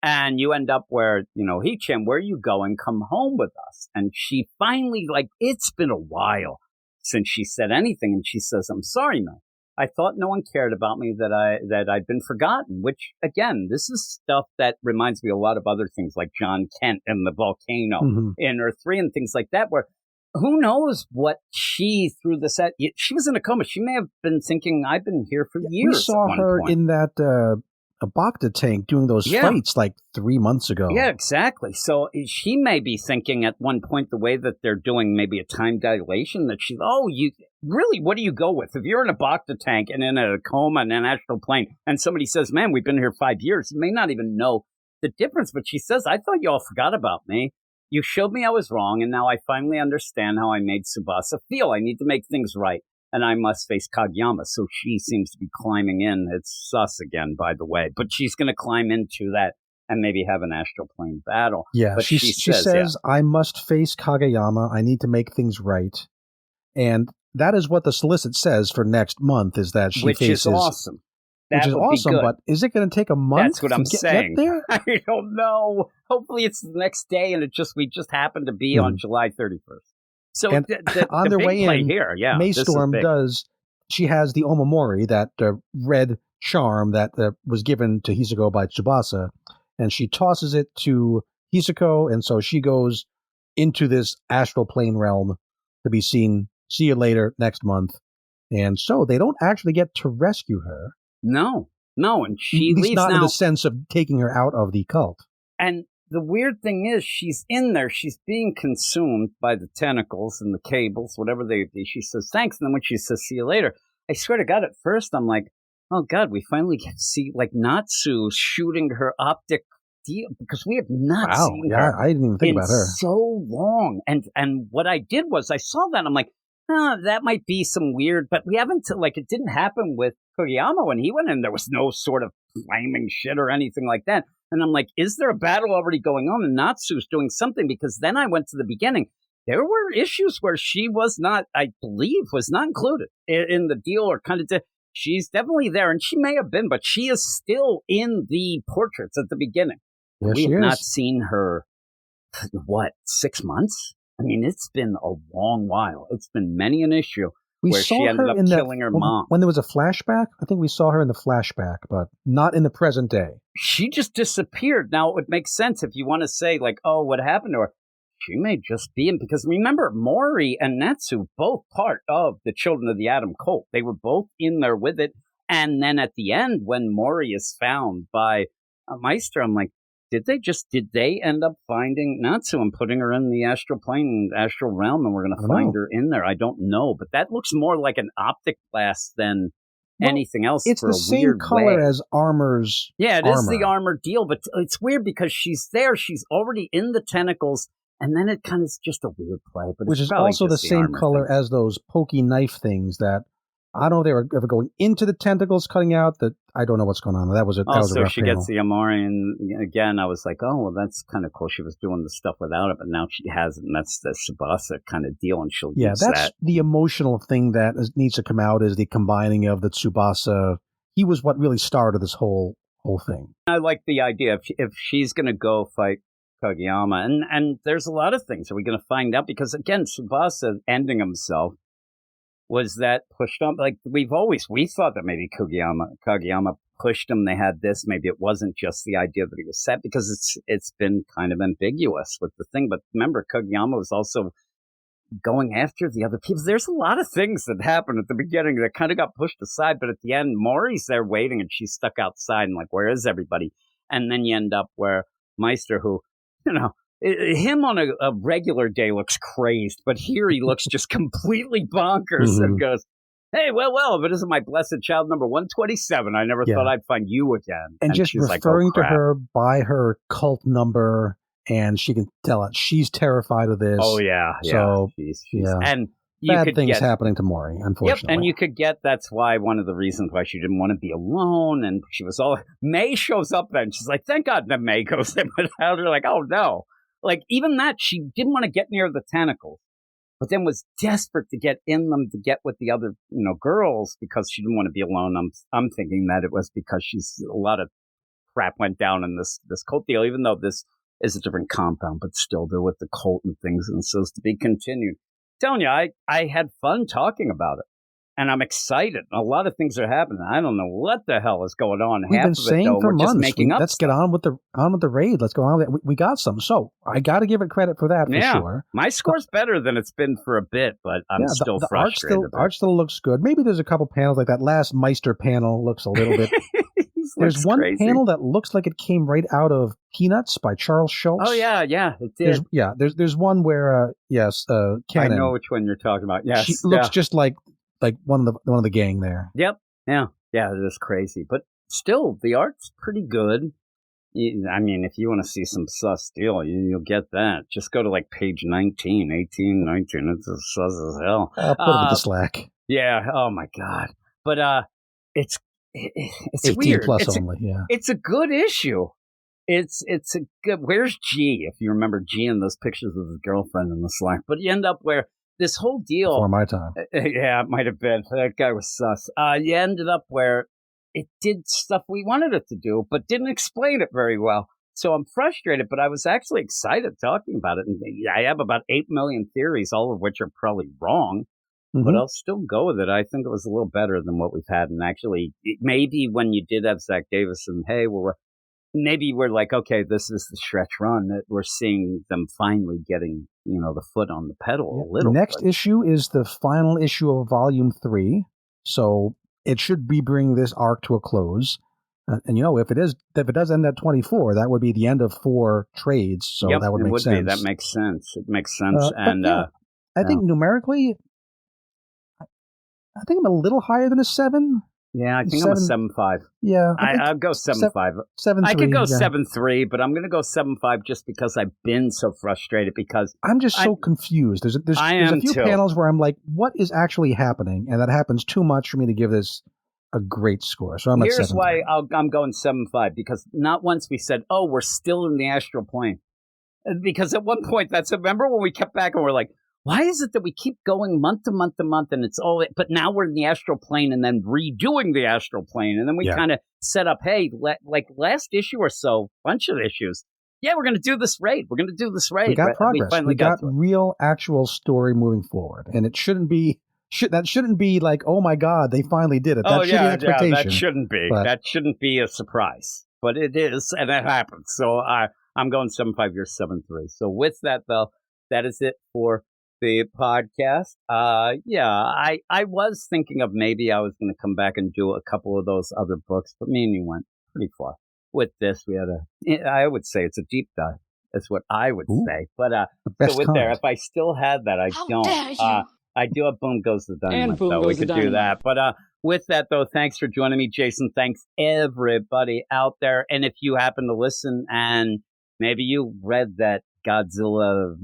And you end up where, He-chan, where are you going? Come home with us. And she finally, it's been a while since she said anything. And she says, I'm sorry, man. I thought no one cared about me, that I'd been forgotten, which, again, this is stuff that reminds me a lot of other things like John Kent and the volcano in Earth 3 and things like that, where who knows what she, through the set, she was in a coma. She may have been thinking, I've been here for years. We saw her in that a Bacta tank doing those fights like 3 months ago. Yeah, exactly. So she may be thinking at one point the way that they're doing maybe a time dilation that what do you go with? If you're in a Bacta tank and in a coma and an astral plane and somebody says, man, we've been here 5 years, you may not even know the difference. But she says, I thought you all forgot about me. You showed me I was wrong, and now I finally understand how I made Tsubasa feel. I need to make things right. And I must face Kageyama. So she seems to be climbing in. It's sus again, by the way. But she's going to climb into that and maybe have an astral plane battle. Yeah, but she says, I must face Kageyama. I need to make things right. And that is what the solicit says for next month, is that she faces... Which is awesome. Which is awesome, but is it going to take a month? That's what I'm saying. Get there? I don't know. Hopefully it's the next day, and we just happen to be on July 31st. So on their way in, here, Maystorm she has the Omamori, that red charm that was given to Hizuko by Tsubasa, and she tosses it to Hizuko, and so she goes into this astral plane realm to be seen. See you later next month. And so they don't actually get to rescue her. No. No, and she At least leaves not now. in the sense of taking her out of the cult. And the weird thing is, she's in there. She's being consumed by the tentacles and the cables, whatever they be. She says, thanks. And then when she says, see you later, I swear to God, at first I'm like, oh, God, we finally get to see, like, Natsu shooting her optic deal, because we have not seen her. I didn't even think about her. So long. And what I did was I saw that. I'm like, oh, that might be some weird, but we haven't, like, it didn't happen with Kageyama when he went in. There was no sort of flaming shit or anything like that. And I'm like, is there a battle already going on? And Natsu's doing something, because then I went to the beginning. There were issues where she was not, I believe, was not included in the deal, or kind of, she's definitely there, and she may have been, but she is still in the portraits at the beginning. Yes, we have not seen her, 6 months? I mean, it's been a long while. It's been many an issue where she ended up killing her mom. When there was a flashback, I think we saw her in the flashback, but not in the present day. She just disappeared. Now, it would make sense if you want to say, like, oh, what happened to her? She may just be in, because remember, Mori and Natsu, both part of the Children of the Atom cult. They were both in there with it. And then at the end, when Mori is found by Meister, I'm like, did they end up finding Natsu and putting her in the astral plane, astral realm, and we're going to find her in there? I don't know, but that looks more like an optic blast than anything else. It's the same color as Armor's. Yeah, it is the armor deal, but it's weird because she's there. She's already in the tentacles, and then it kind of is just a weird play. But which is also the same color as those pokey knife things that I don't know if they were ever going into the tentacles, cutting out. That I don't know what's going on. That was a rough she gets the Amori, and again, I was like, oh, well, that's kind of cool. She was doing the stuff without it, but now she has it, and that's the Tsubasa kind of deal, and she'll use that. That's the emotional thing that needs to come out, is the combining of the Tsubasa. He was what really started this whole thing. I like the idea if she's going to go fight Kageyama, and there's a lot of things. Are we going to find out? Because again, Tsubasa ending himself, was that pushed on? Like we thought that maybe Kageyama pushed him. They had this. Maybe it wasn't just the idea that he was set, because it's been kind of ambiguous with the thing. But remember, Kageyama was also going after the other people. There's a lot of things that happened at the beginning that kind of got pushed aside. But at the end, Mori's there waiting, and she's stuck outside, and like, where is everybody? And then you end up where Meister, who, him on a regular day looks crazed, but here he looks just completely bonkers and goes, hey, well, if it isn't my blessed child number 127, I never thought I'd find you again. And just referring to her by her cult number, and she can tell it she's terrified of this. Oh, yeah. So, And bad things happening to Mori, unfortunately. Yep, and you could get, that's why one of the reasons why she didn't want to be alone, and she was May shows up then, she's like, thank God that May goes in without her, like, oh no. Like, even that, she didn't want to get near the tentacles, but then was desperate to get in them to get with the other, girls, because she didn't want to be alone. I'm thinking that it was because a lot of crap went down in this cult deal, even though this is a different compound, but still they're with the cult and things, and so it's to be continued. I'm telling you, I had fun talking about it. And I'm excited. A lot of things are happening. I don't know what the hell is going on. We've Half been of saying it, though, for we're months, just making up let's stuff. get on with the raid. Let's go on with it. We got some. So I got to give it credit for that for sure. My score's better than it's been for a bit, but I'm still frustrated. Art still looks good. Maybe there's a couple panels, like that last Meister panel looks a little bit. There's one panel that looks like it came right out of Peanuts by Charles Schultz. Oh yeah, it did. There's one where Cannon, I know which one you're talking about. Yes, she looks just like one of the gang there. Yep. Yeah. It is crazy, but still, the art's pretty good. I mean, if you want to see some sus deal, you'll get that. Just go to like page 19, 18, 19. It's as sus as hell. I'll put it in the Slack. Yeah. Oh my God. But it's 18 weird. Plus only. Yeah. It's a good issue. It's a good. Where's G? If you remember G in those pictures of his girlfriend in the Slack, but you end up where. This whole deal... Before my time. Yeah, it might have been. That guy was sus. You ended up where it did stuff we wanted it to do, but didn't explain it very well. So I'm frustrated, but I was actually excited talking about it. And I have about 8 million theories, all of which are probably wrong, but I'll still go with it. I think it was a little better than what we've had. And actually, maybe when you did have Zach Davis and, hey, maybe we're like, okay, this is the stretch run that we're seeing them finally getting, the foot on the pedal a little. Next issue is the final issue of Volume 3, so it should be bringing this arc to a close. And if it does end at 24, that would be the end of 4 trades. So that would make sense. That makes sense. It makes sense. I think numerically, I think I'm a little higher than a 7. Yeah, I think I'm a 7.5. Yeah, I'll go 7.5. 7.3. I could go 7.3, but I'm going to go 7.5 just because I've been so frustrated. Because I'm just so confused. There's a few panels where I'm like, what is actually happening? And that happens too much for me to give this a great score. So I'm at 7.3. Here's why I'm going 7.5, because not once we said, "Oh, we're still in the astral plane," because at one point remember when we kept back and we're like, why is it that we keep going month to month to month and it's all, but now we're in the astral plane and then redoing the astral plane. And then we kind of set up, hey, like last issue or so, bunch of issues. Yeah, we're going to do this raid. We're going to do this raid. We got progress. We got real actual story moving forward. And it shouldn't be like, oh my God, they finally did it. That should be an expectation. That shouldn't be. That shouldn't be a surprise. But it is, and it happens. So I'm going 7.5, you're 7.3. So with that, though, that is it for the podcast. I was thinking of maybe I was going to come back and do a couple of those other books, but me and you went pretty far. With this, I would say it's a deep dive. That's what I would say. But so with there, if I still had that, I don't. I do have Boom Goes the Dynamite, though. We could do that. But with that, though, thanks for joining me, Jason. Thanks, everybody out there. And if you happen to listen and maybe you read that Godzilla,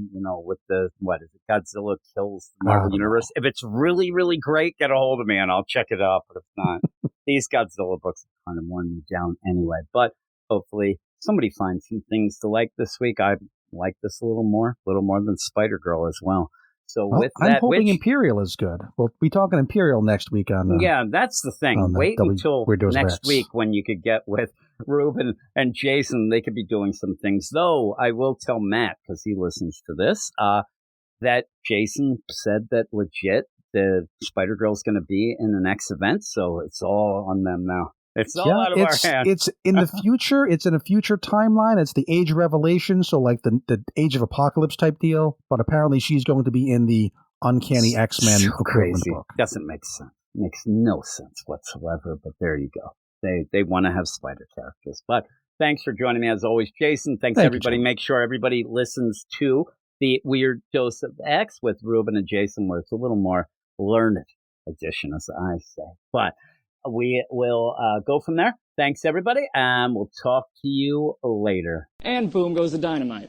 with Godzilla Kills the Marvel Universe. If it's really, really great, get a hold of me and I'll check it out. But if not, these Godzilla books are kind of worn me down anyway. But hopefully somebody finds some things to like this week. I like this a little more than Spider-Girl as well. So with that, I'm hoping Imperial is good. We'll be talking Imperial next week on. That's the thing. Wait until next week when you could get with Ruben and Jason. They could be doing some things. Though I will tell Matt, because he listens to this, that Jason said that legit the Spider-Girl's going to be in the next event. So it's all on them now. It's all out of our hands. It's in the future. It's in a future timeline. It's the Age of Revelation, so like the Age of Apocalypse type deal. But apparently she's going to be in the Uncanny X-Men equivalent book. Doesn't make sense. Makes no sense whatsoever. But there you go. They want to have spider characters. But thanks for joining me as always, Jason. Thanks everybody. Make sure everybody listens to the Weird Dose of X with Ruben and Jason, where it's a little more learned edition, as I say. But we will go from there. Thanks, everybody, and we'll talk to you later. And boom goes the dynamite.